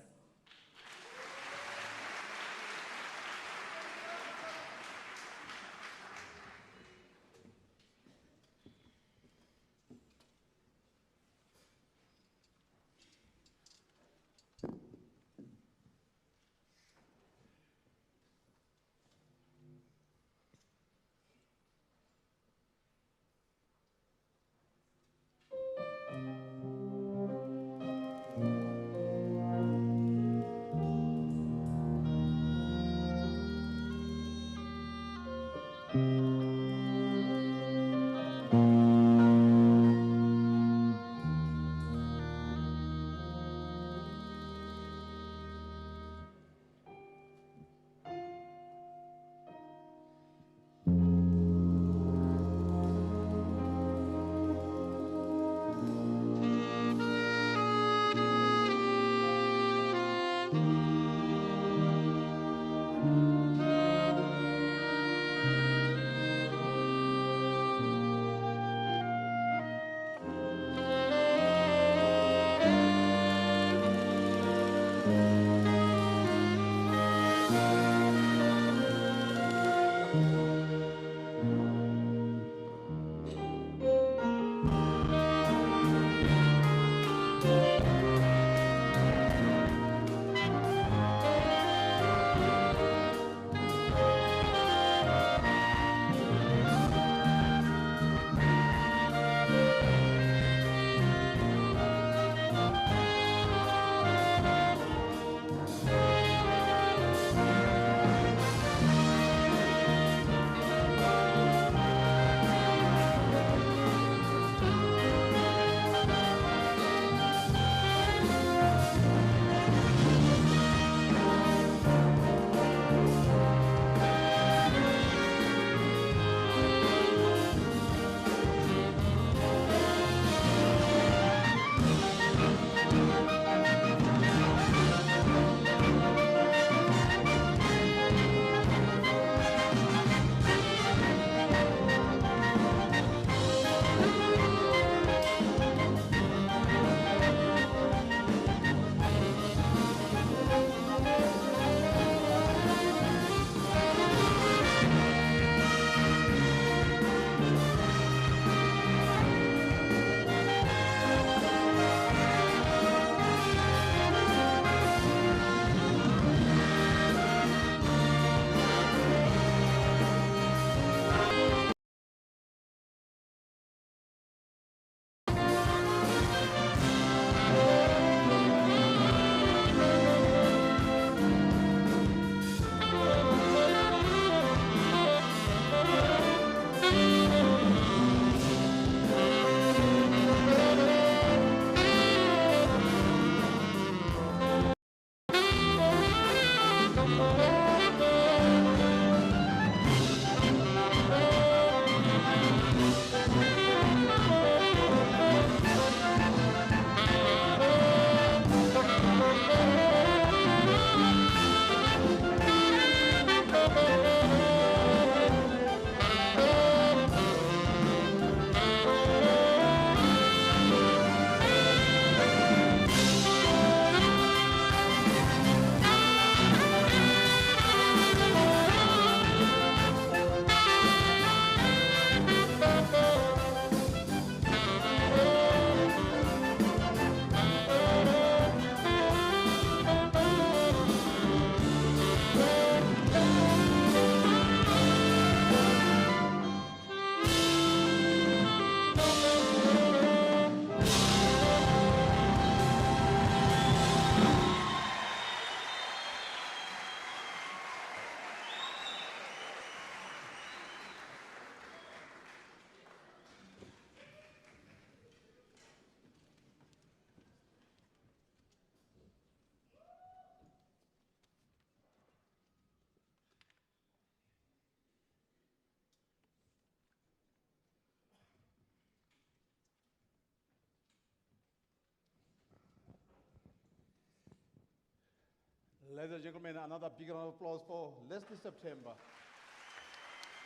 Ladies and gentlemen, another big round of applause for Leslie September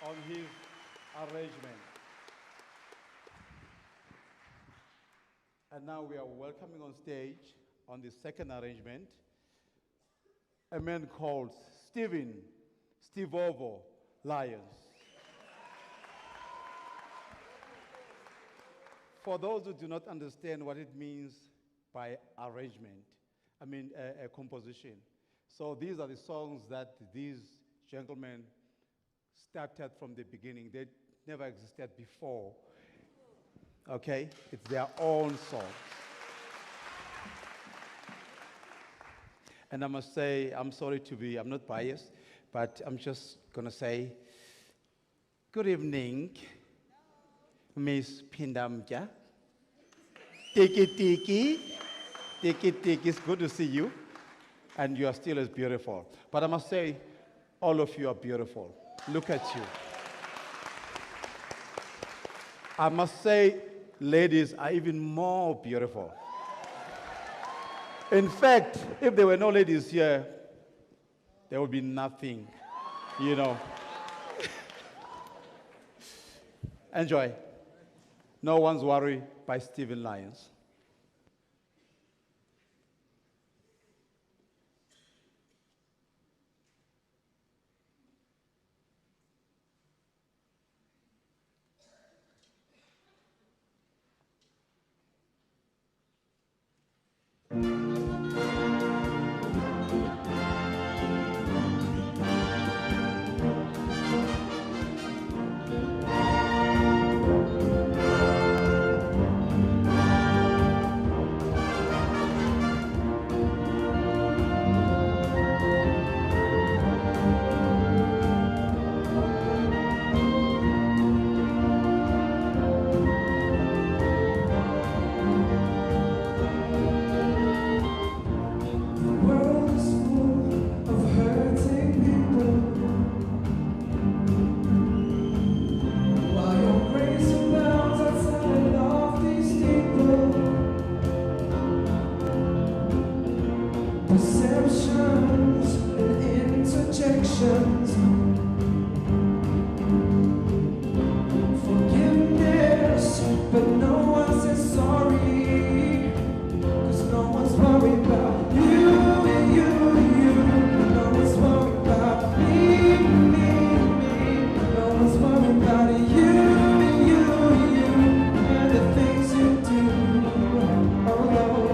on his arrangement. And now we are welcoming on stage on the second arrangement a man called Stevovo Lyons. For those who do not understand what it means by arrangement, I mean a composition. So these are the songs that these gentlemen started from the beginning. They never existed before. Okay? It's their own songs. And I must say, I'm sorry to be, I'm not biased, but I'm just going to say, good evening, Miss Pindamja. Tiki Tiki. Tiki Tiki, it's good to see you. And you are still as beautiful. But I must say, all of you are beautiful. Look at you. I must say, ladies are even more beautiful. In fact, if there were no ladies here, there would be nothing, you know. Enjoy. No One's Worry by Stephen Lyons. Perceptions and interjections, forgiveness, but no one says sorry, 'cause no one's worried about you and you. No one's worried about me. No one's worried about you and the things you do. Oh Lord.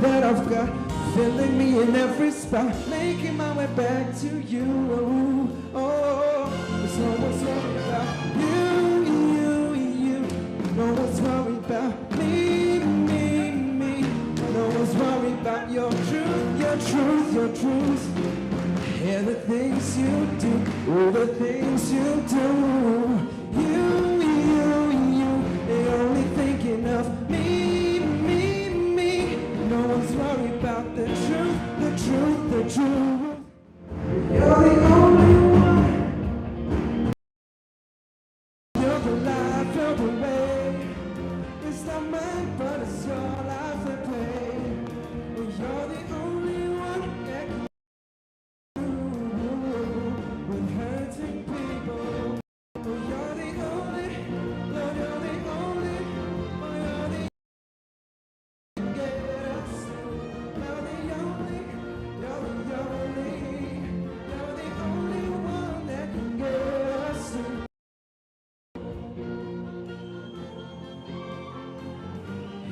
That I've got filling me in every spot, making my way back to you. Oh, there's no one's worried about you. No one's worried about me. No one's worried about your truth. and the things you do, oh, the things you do. They're only thinking of me. No one's worried about the truth. You're the only one. You're the life, you're the way. It's not mine, but it's your life they play. You're the only one that can do with hurting people. You're the only, Lord, you're the only, oh, you're the get us. You're the only, you're the only one that can get us through.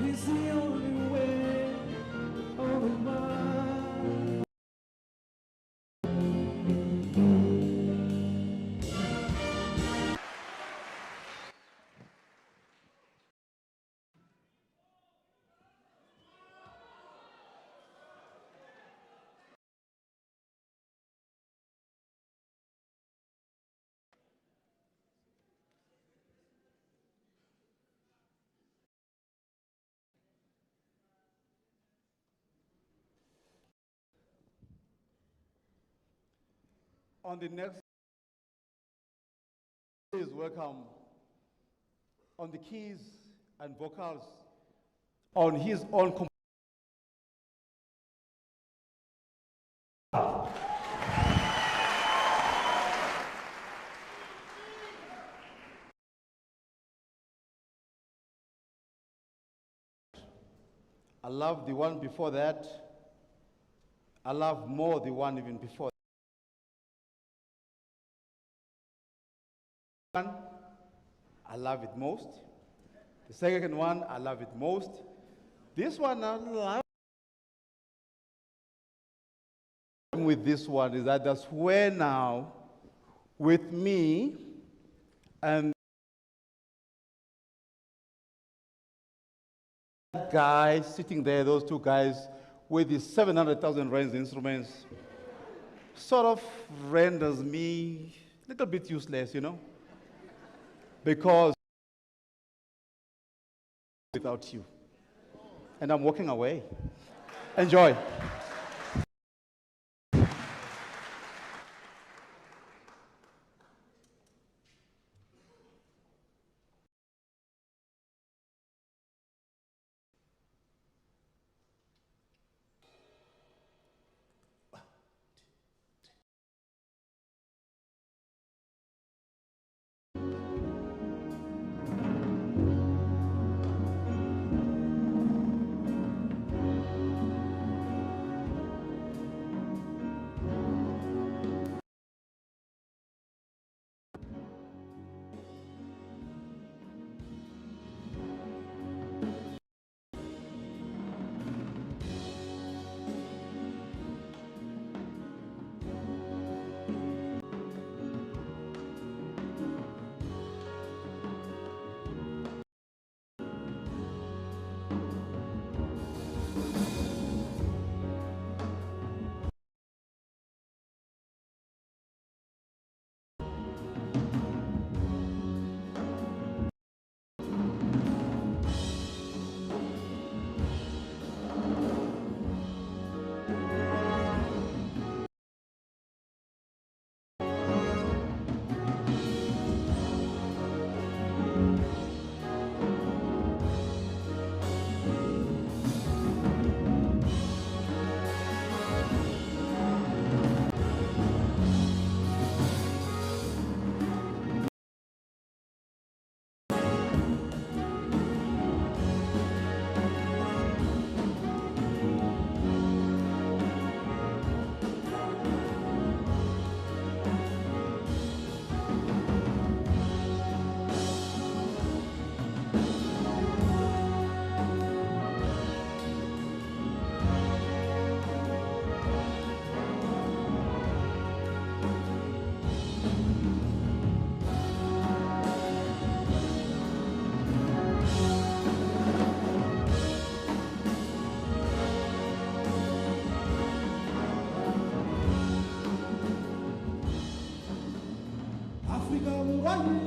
He's the only way, only one. On the next, please welcome on the keys and vocals on his own. I love the one before that. I love more the one even before. I love it most. The second one, I love it most. This one, I love with this one is that that's where now, with me and that guy sitting there, those two guys with the 700,000 rands instruments, sort of renders me a little bit useless, you know? Because without you. And I'm walking away. Enjoy. Africa,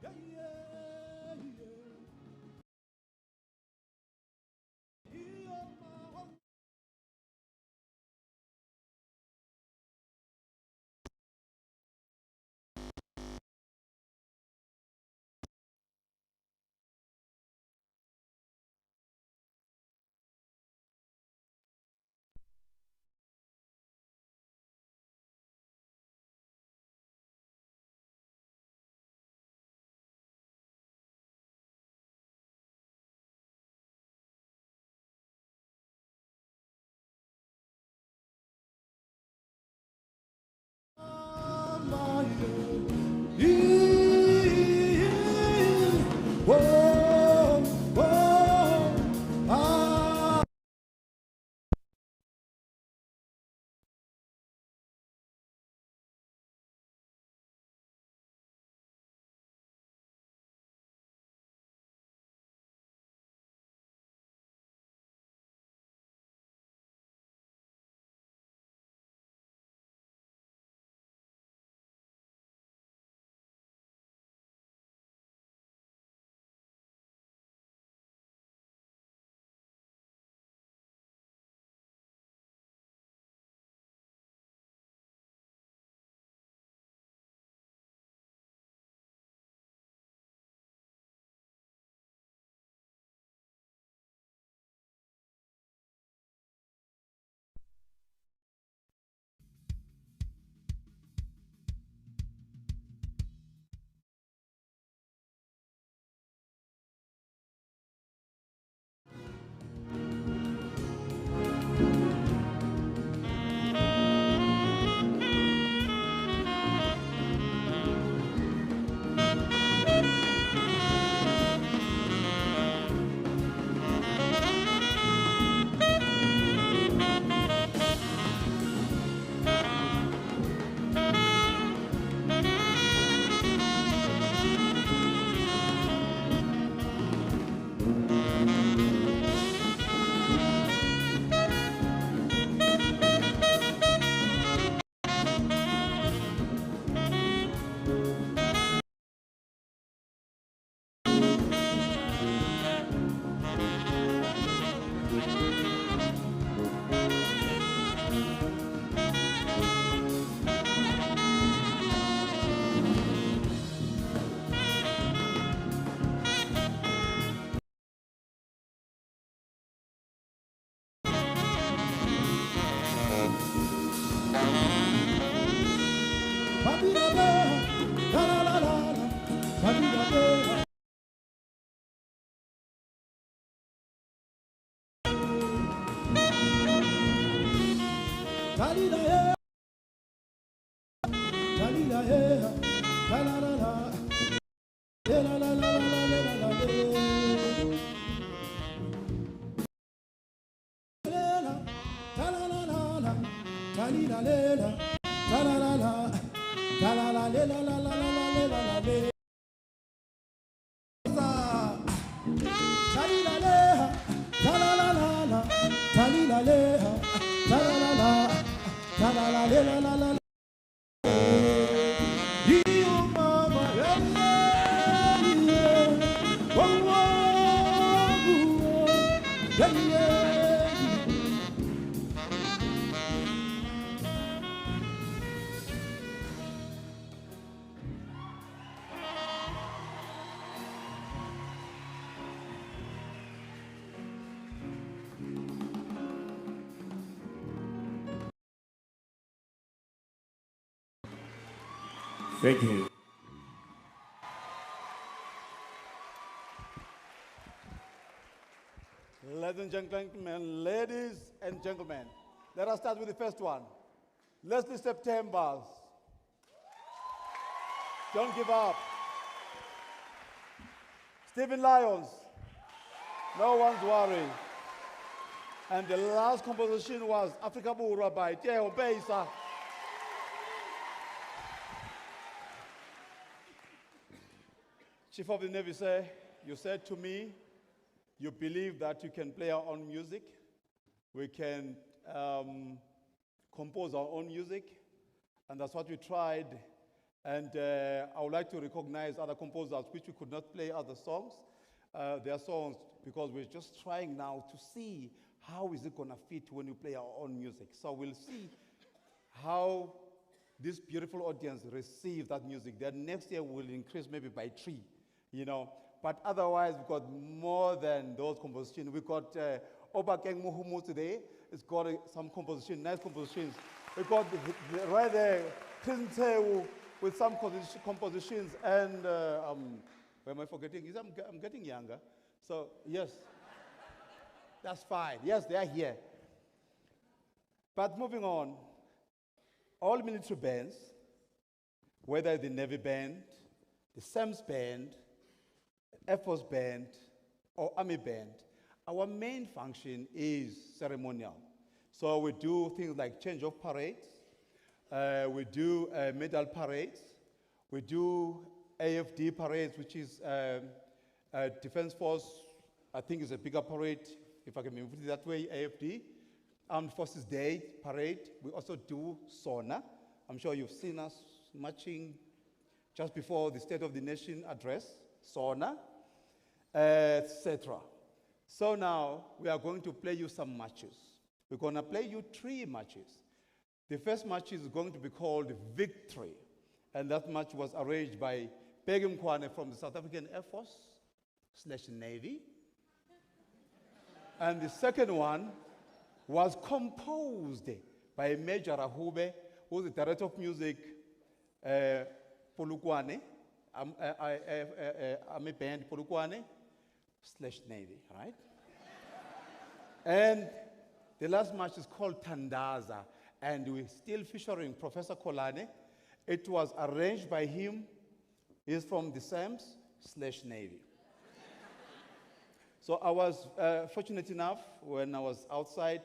yeah, yeah, yeah. Thank you. Ladies and gentlemen, let us start with the first one. Leslie September's. Don't give up. Stephen Lyons. No one's worried. And the last composition was Africa Bura by Teo Beisa. Chief of the Navy you said to me, you believe that you can play our own music. We can compose our own music. And that's what we tried. And I would like to recognize other composers which we could not play other songs. Their songs, because we're just trying now to see how is it going to fit when we play our own music. So we'll see how this beautiful audience receive that music. Then next year we'll increase maybe by 3, you know. But otherwise, we've got more than those compositions. We've got Obakeng Muhumu today. It's got some composition, nice compositions. We've got right there, Krintewu with some compositions. And where am I forgetting? I'm getting younger. So, yes, that's fine. Yes, they are here. But moving on, all military bands, whether the Navy Band, the SAMS Band, Air Force Band, or Army Band, our main function is ceremonial. So we do things like change of parades, we do medal parades, we do AFD parades, which is Defense Force, I think is a bigger parade, if I can put it that way, AFD. Armed Forces Day parade. We also do SONA. I'm sure you've seen us marching just before the State of the Nation address, SONA, etc. So now we are going to play you some marches. We're going to play you 3 marches. The first march is going to be called Victory, and that march was arranged by Peggy Mkwane from the South African Air Force / Navy. And the second one was composed by Major Rahube, who's the director of music, Polokwane, Army Band Polokwane / Navy, right? And the last march is called Tandaza, and we're still featuring Professor Kolane. It was arranged by him. He's from the SAMS / Navy. So I was fortunate enough when I was outside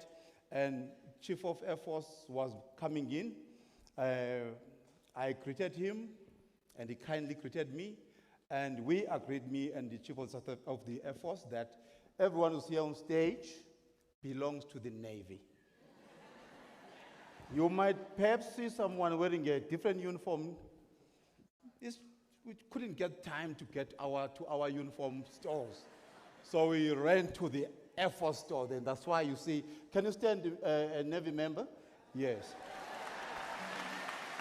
and Chief of Air Force was coming in. I greeted him, and he kindly greeted me. And we agreed, me and the Chief of the Air Force, that everyone who's here on stage belongs to the Navy. You might perhaps see someone wearing a different uniform. We couldn't get time to get to our uniform stores. So we ran to the Air Force store, then that's why you see. Can you stand a Navy member? Yes.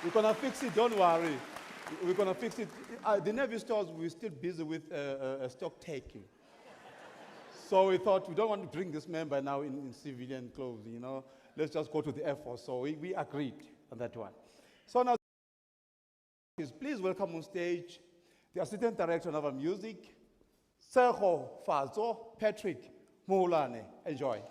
We're gonna fix it, don't worry. We're gonna fix it. The Navy stores, we're still busy with stock taking. So we thought we don't want to bring this member now in civilian clothes, you know. Let's just go to the Air Force. So we agreed on that one. So now, please welcome on stage the Assistant Director of our Music, Serho Fazo Patrick Moulane. Enjoy.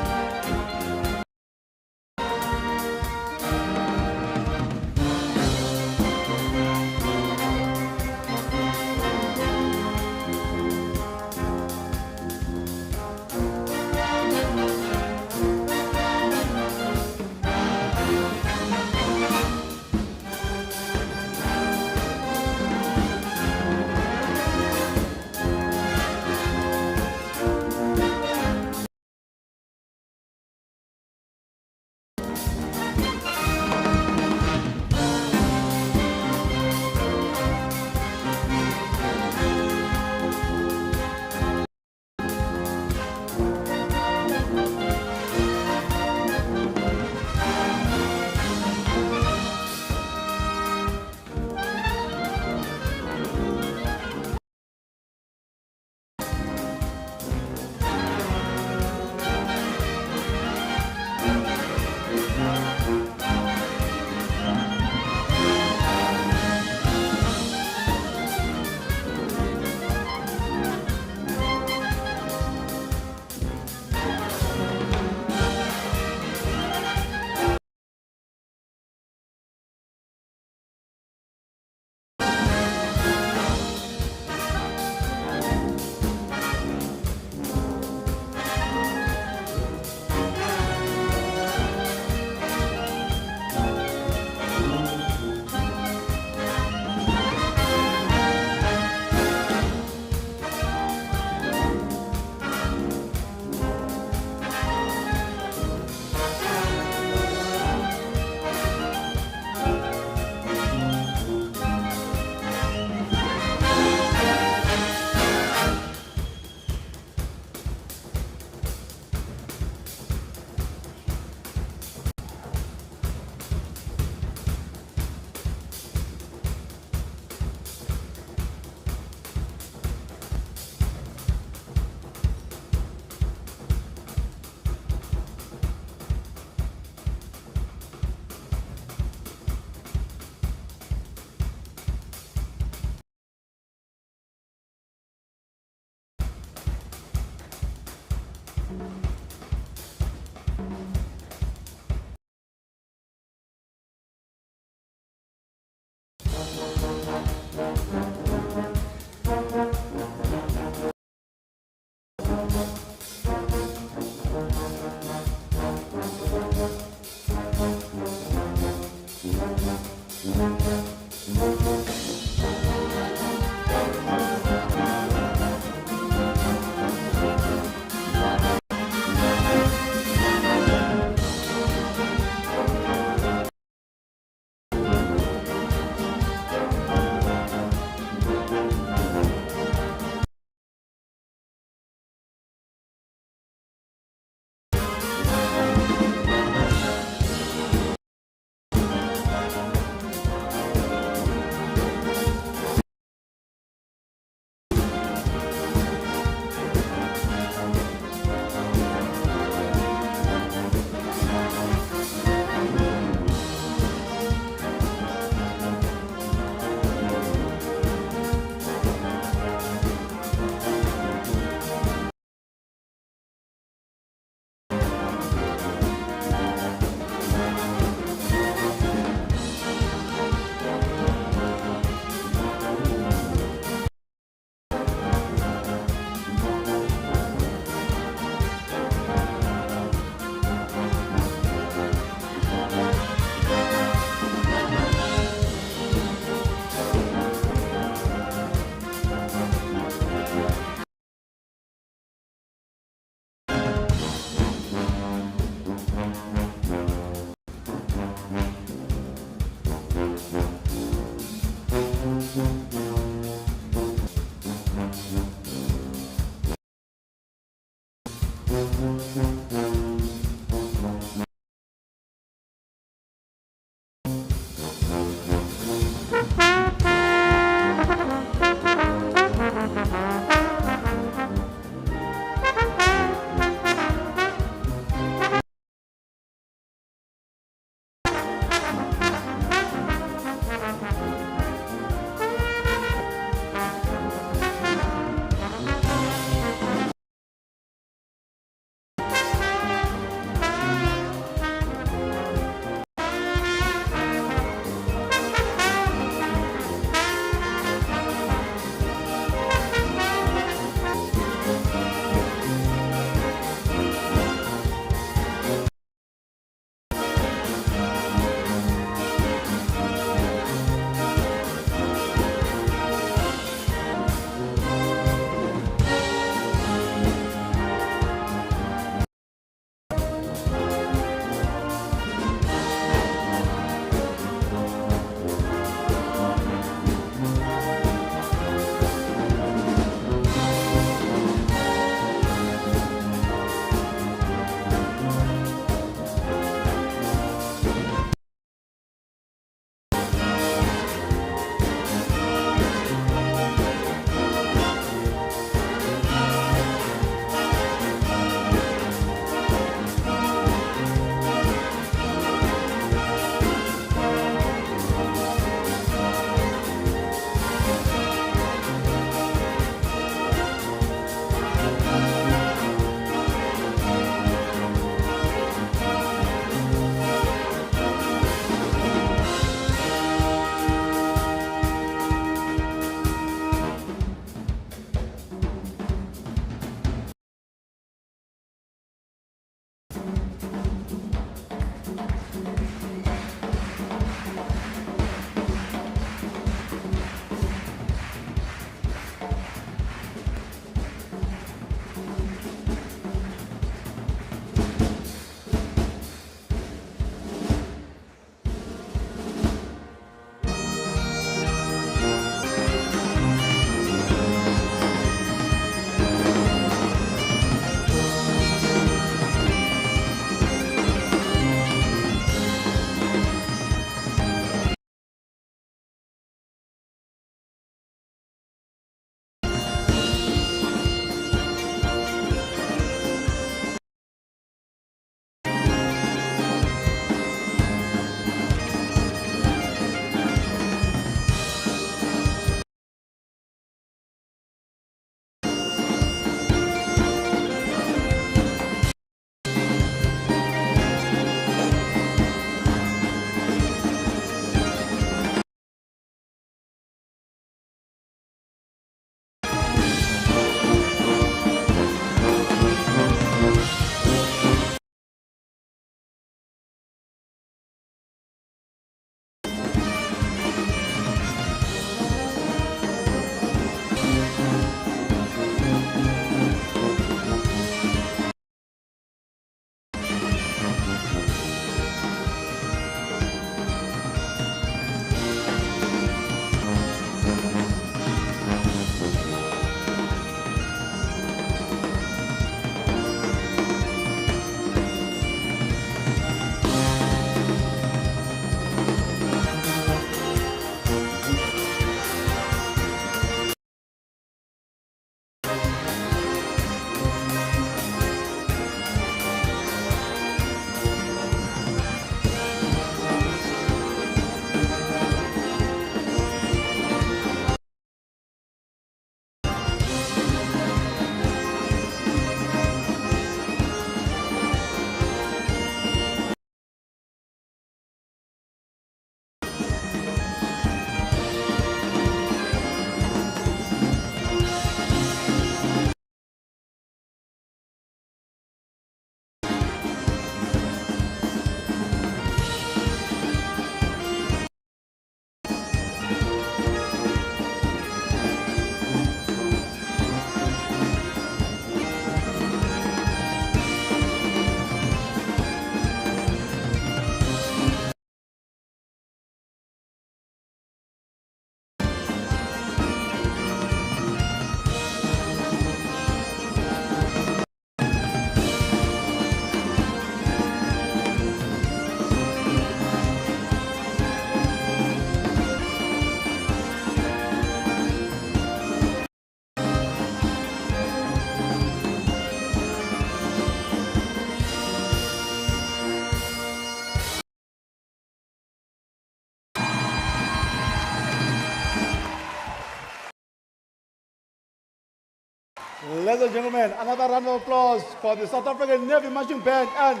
Ladies and gentlemen, another round of applause for the South African Navy Marching Band and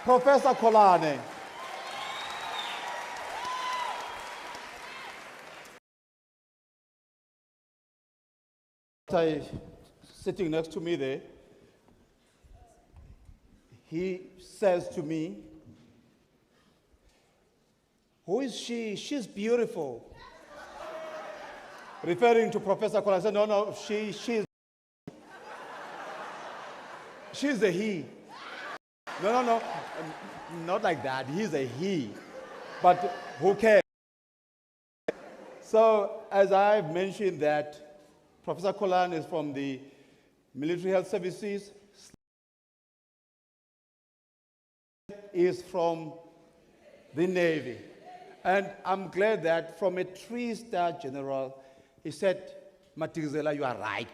Professor Kolane. Sitting next to me there, he says to me, "Who is she? She's beautiful." Referring to Professor Kolane, I said, no, she's a he. No, not like that. He's a he. But who cares? So, as I've mentioned that Professor Kolane is from the Military Health Services, is from the Navy. And I'm glad that from a 3-star general, he said, "Matigzela, you are right."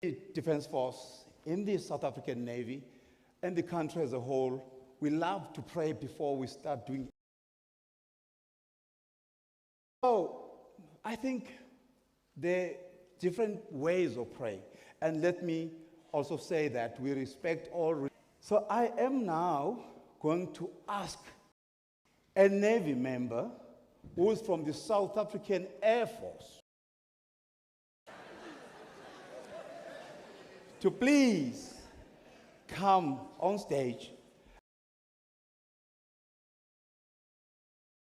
The Defense Force, in the South African Navy, and the country as a whole, we love to pray before we start doing. So, I think there are different ways of praying. And let me also say that we respect all. So I am now going to ask a Navy member who is from the South African Air Force to please come on stage,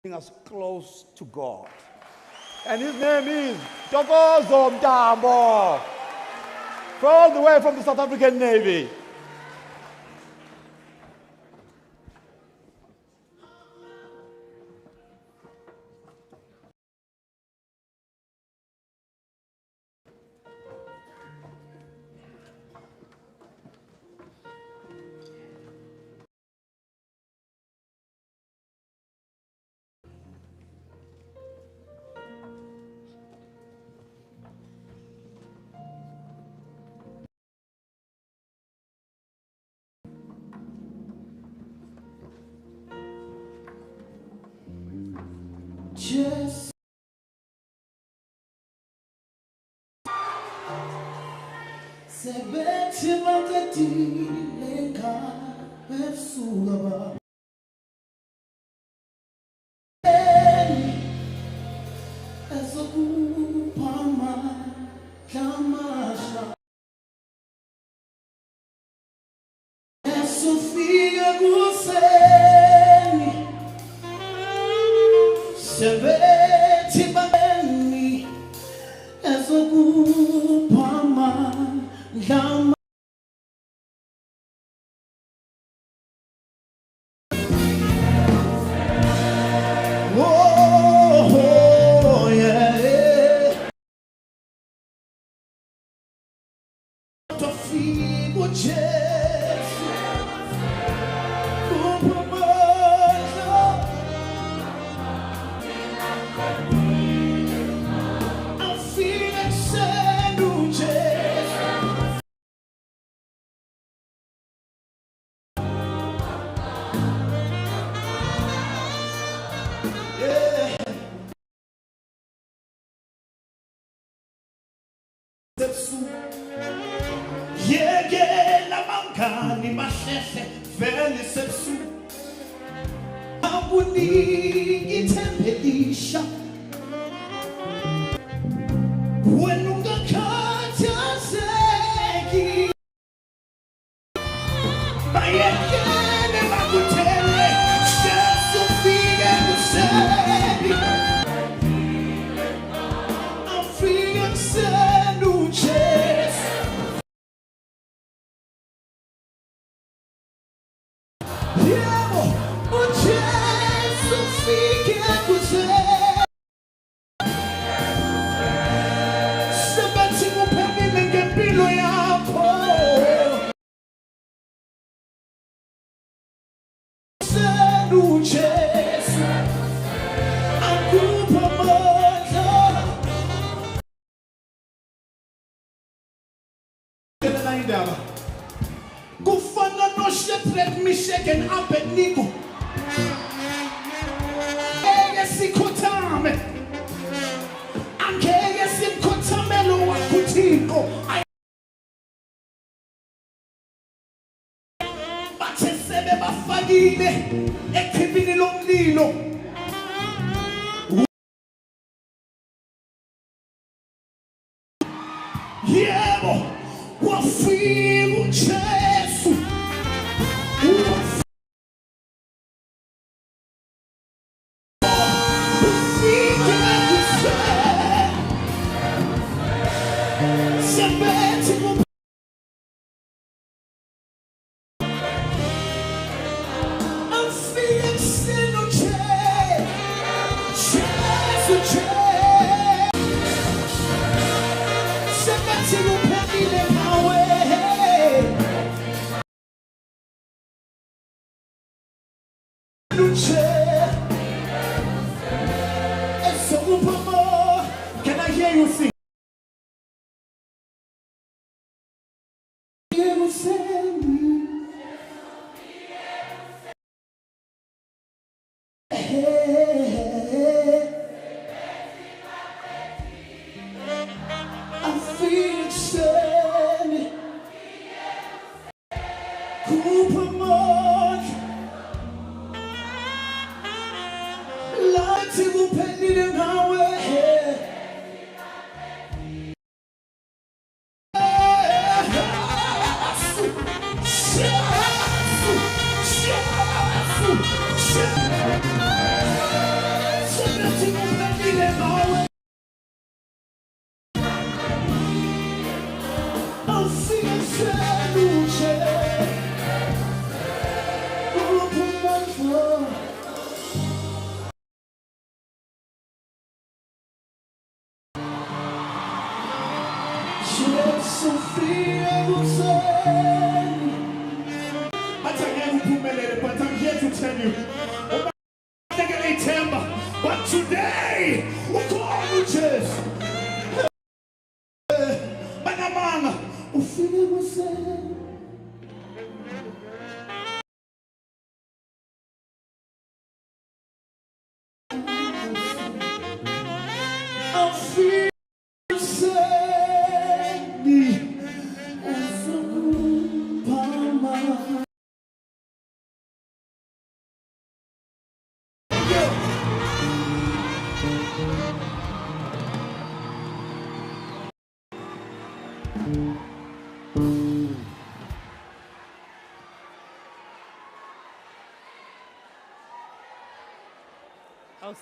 bring us close to God. And his name is Dokozo Mtambo, all the way from the South African Navy. Just sebethi makadile ngabesula ezokuphama klamasha esofika kuseni sebethi bakeni ezokuphama dlama oh yeah tofika ujesu kuphumala afika kuseni ujesu yekela mangani mahlehla vele sepsu akuniki ithembelisha wena ungakhathazeki bayekele bakuthele sesufike kuseni afike kuseni ujesu yebo ujesu ufike kuseni sebathi uphelile ngempilo yakho kuseni ujesu akupha amandla Kelela indaba kufana noShadrach, Meshach and Abednego eke sikhothame ufile ekhibini lomlilo yebo wafika uJesu Can I hear you sing? But I'm here to tell you, but today,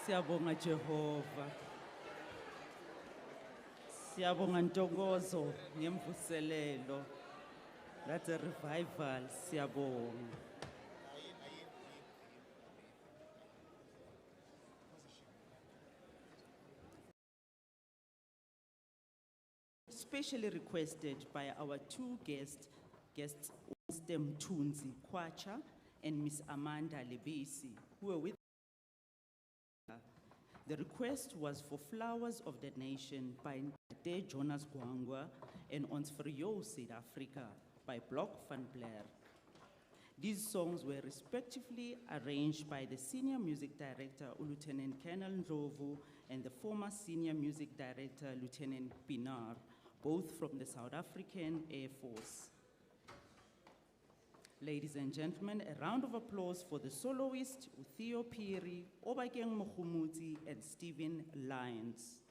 Siyabonga Jehova. Siyabonga ntokozo ngemvuselelo. That's a revival. Siyabonga. Specially requested by our two guests, Mr. Mtunzi Kwacha and Miss Amanda Lebesi, who were with us. The request was for Flowers of the Nation by Ntate Jonas Gwangwa and Ons vir Jou South Africa by Block van Blair. These songs were respectively arranged by the Senior Music Director, Lieutenant Colonel Ndlovu, and the former Senior Music Director, Lieutenant Pinar, both from the South African Air Force. Ladies and gentlemen, a round of applause for the soloist, Theo Piri, Obakeng Mokhumuti, and Stephen Lyons.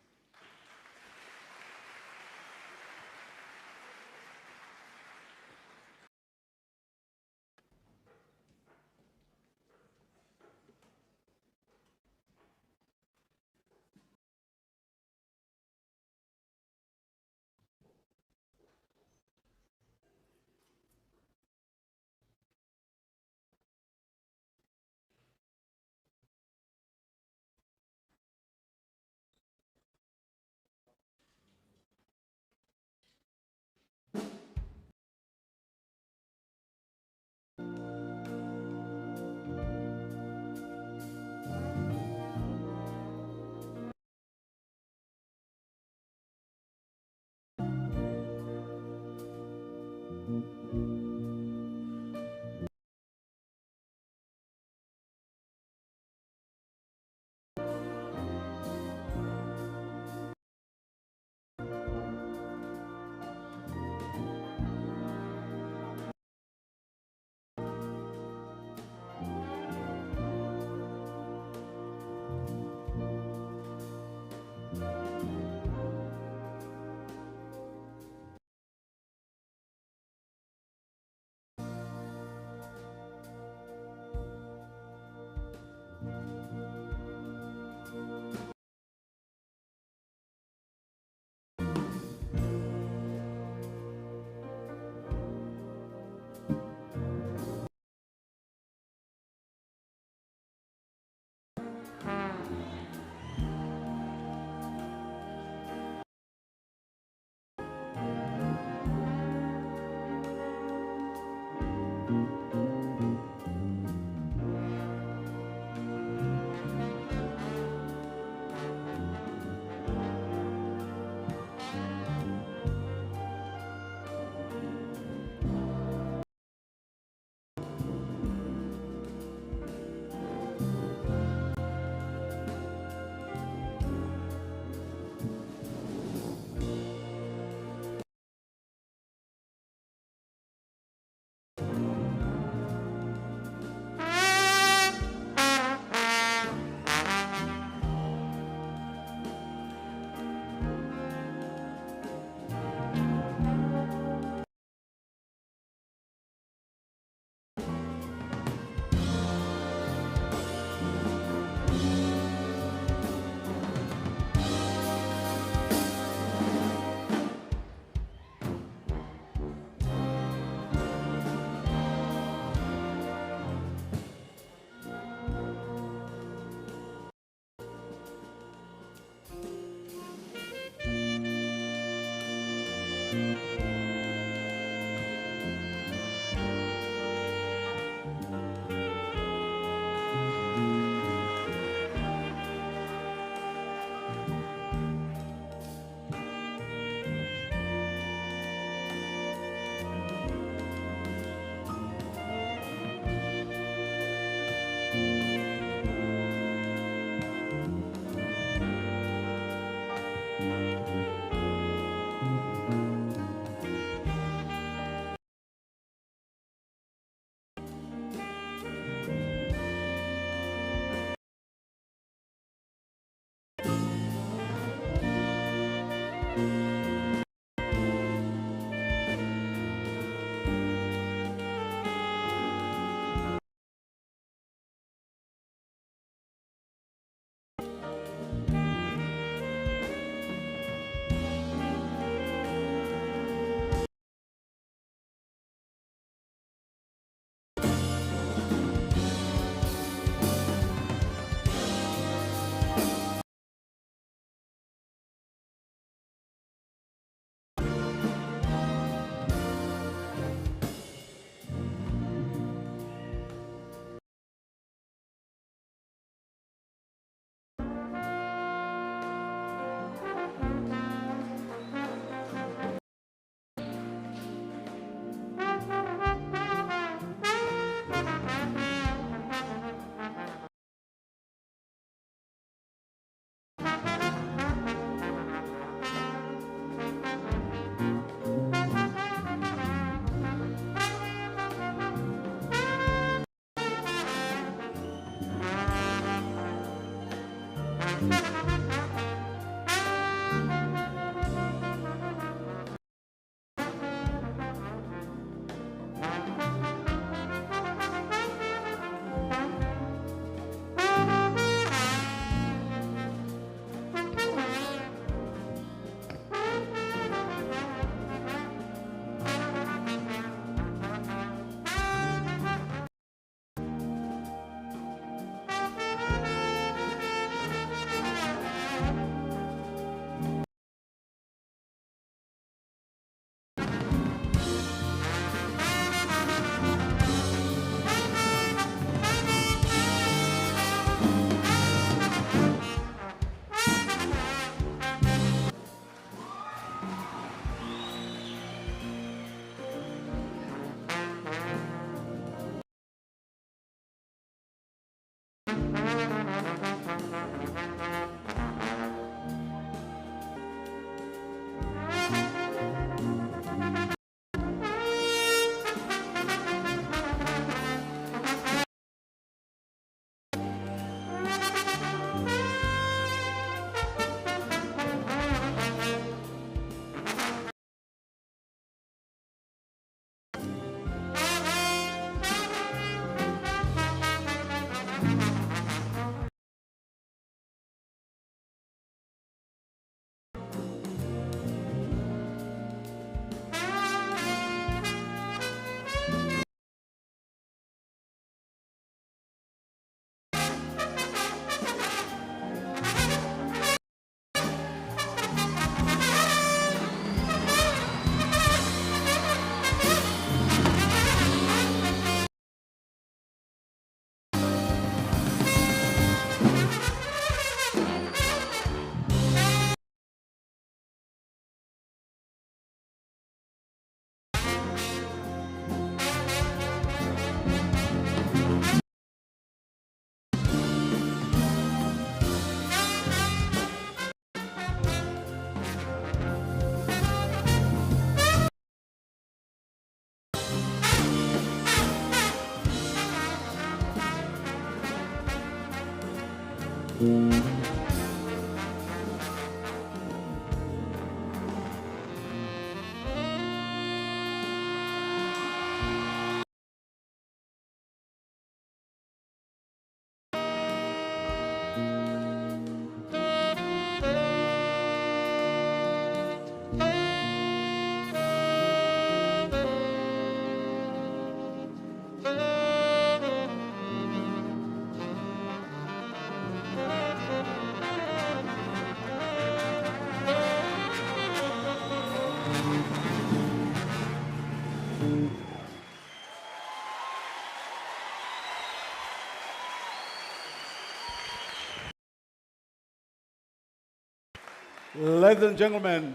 Ladies and gentlemen,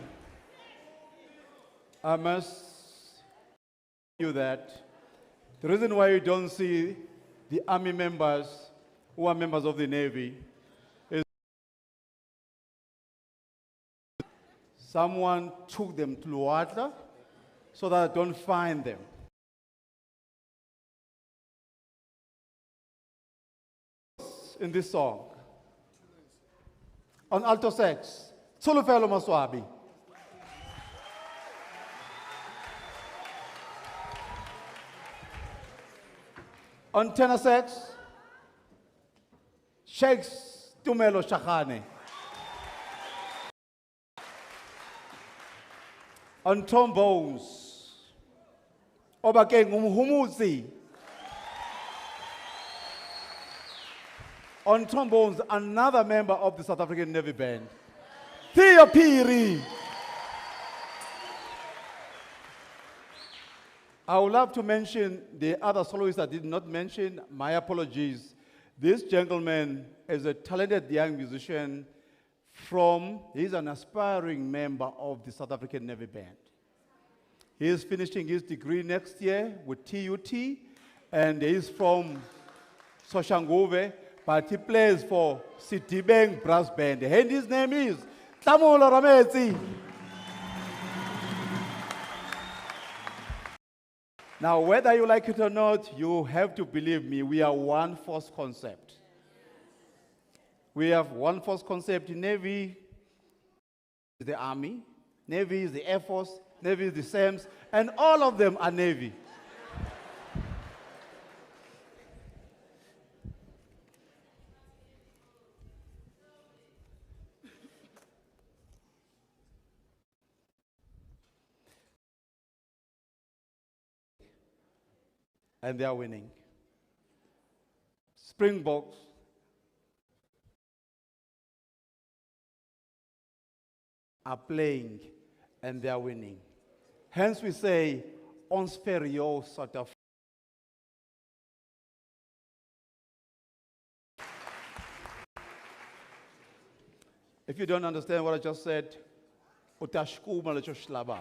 I must tell you that the reason why you don't see the Army members who are members of the Navy is someone took them to Luatla so that I don't find them. In this song, on alto sax, Solofelo Maswabi. On tenor sax, Shakes Tumelo Shakane. On trombones, Obakeng Umhumuzi. On trombones, another member of the South African Navy Band, Theo Piri. I would love to mention the other soloists I did not mention. My apologies. This gentleman is a talented young musician he's an aspiring member of the South African Navy Band. He is finishing his degree next year with TUT, and he's from Soshanguve, but he plays for Citibank Brass Band. And his name is Tamulo Ramezi. Now, whether you like it or not, you have to believe me, we are one force concept. We have one force concept. Navy is the Army, Navy is the Air Force, Navy is the SAMS, and all of them are Navy. And they are winning. Springboks are playing and they are winning. Hence we say, ons vir jou South Africa. If you don't understand what I just said, utashkuma lecho shlaba.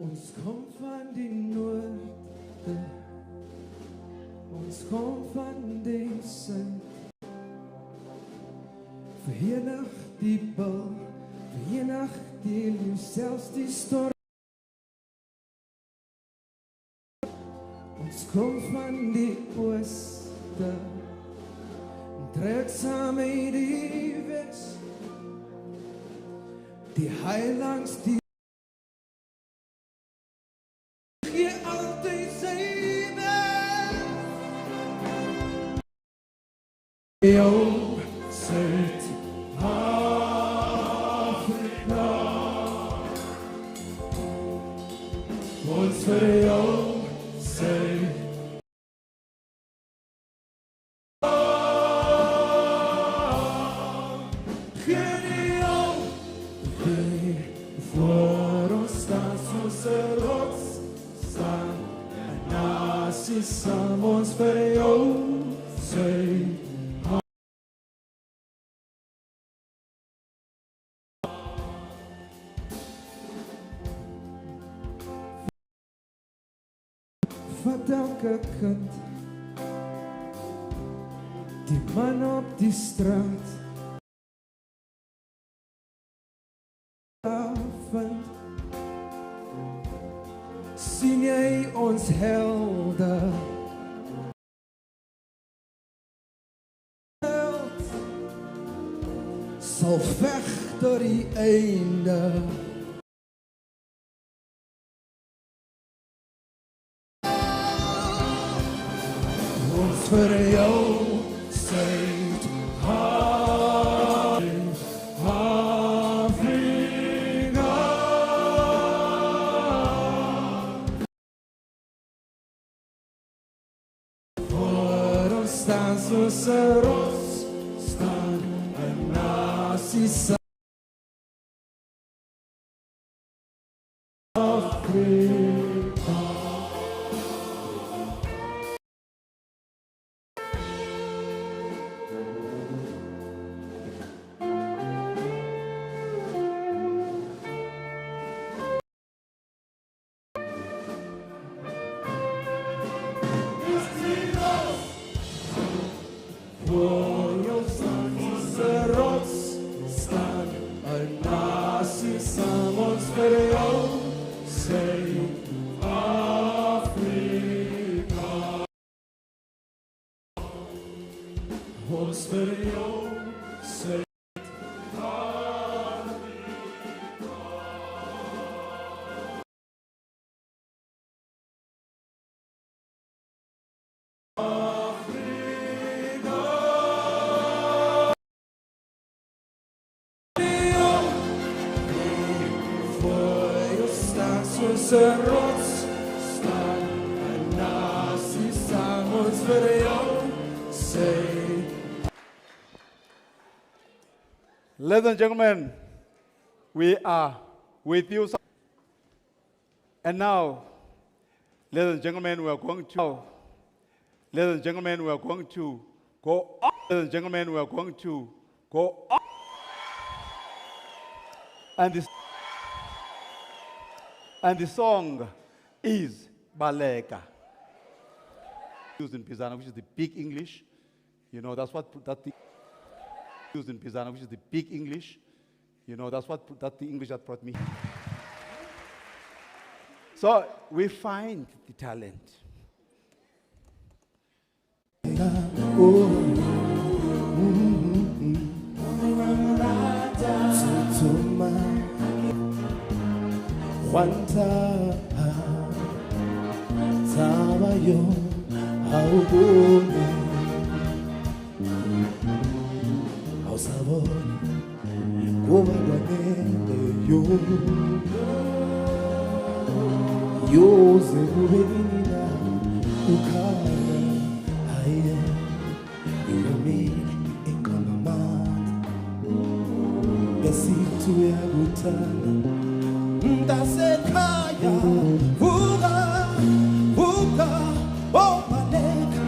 Ons kom van die noorde, ons kom van die suid. Verenig die bil, verenig die leeu, selfs die storm. Ons kom van die ooste, en trek saam uit die wes. Die heil langs die yo. ons vir jou sê. Voor ons staan soos 'n rots staan, en nasie saam ons vir jou sê. Vat elke kind, die man op die straat, vind, sien jy ons helde, held sal veg tot die einde. Ons vir jou sê staan soos 'n rots staan, 'n nasie saam. Afrika. Voor jou staan soos 'n rots staan, 'n nasie saam ons vir jou sê Afrika. Ons vir jou sê soos 'n rots staan, 'n nasie saam ons vir jou sê. Ladies and gentlemen, we are with you. And now, ladies and gentlemen, we are going to, ladies and gentlemen, we are going to go up. Ladies and gentlemen, we are going to go up. And the song is Baleka. Used in Pisana, which is the big English. You know, that's what that the used in Pisana, which is the big English. You know, that's what that the English that brought me. So we find the talent. Wanta tawayo aubuni ausaboni kubanene yo zebubenina ukana aye yomini inkalamata besitu ya gutana ndasekhaya vuka vuka oh baleka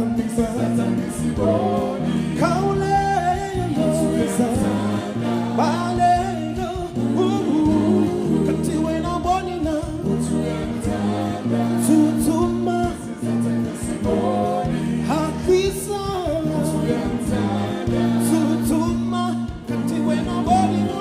mfana nisiboni khawuleyo baleka kanti wena uboni na tuthuma hakisa tuthuma kanti wena uboni na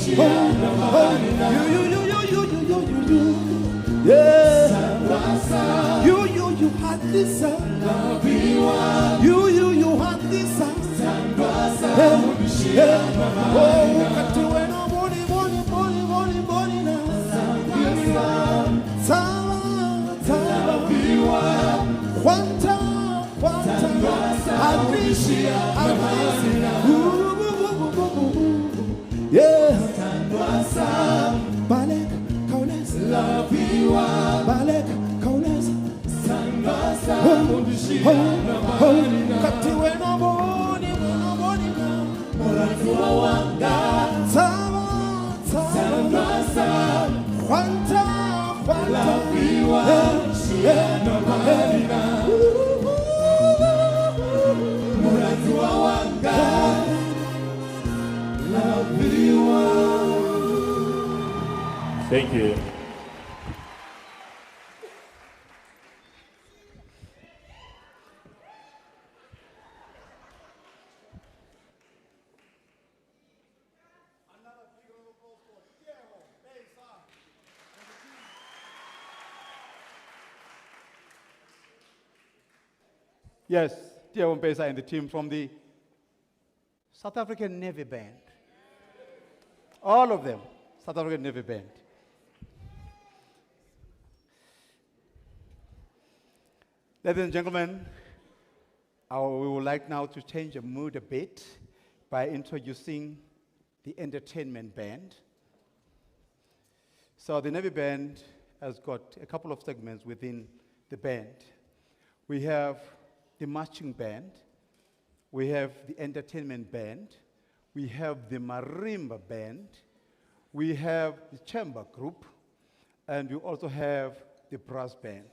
Yeah. You had this song. You had this song. Oh, katuwe no boni na. Tala. Kwanta. Adrisia. Yeah. Balek, kaunes. Balek, kaunes. Katiwe no boni na. Tala. Kwanta. Thank you. Yes, dear Mpesa and the team from the South African Navy Band. All of them, South African Navy Band. Ladies and gentlemen, we would like now to change the mood a bit by introducing the entertainment band. So the Navy Band has got a couple of segments within the band. We have the marching band, we have the entertainment band, we have the marimba band, we have the chamber group, and we also have the brass band.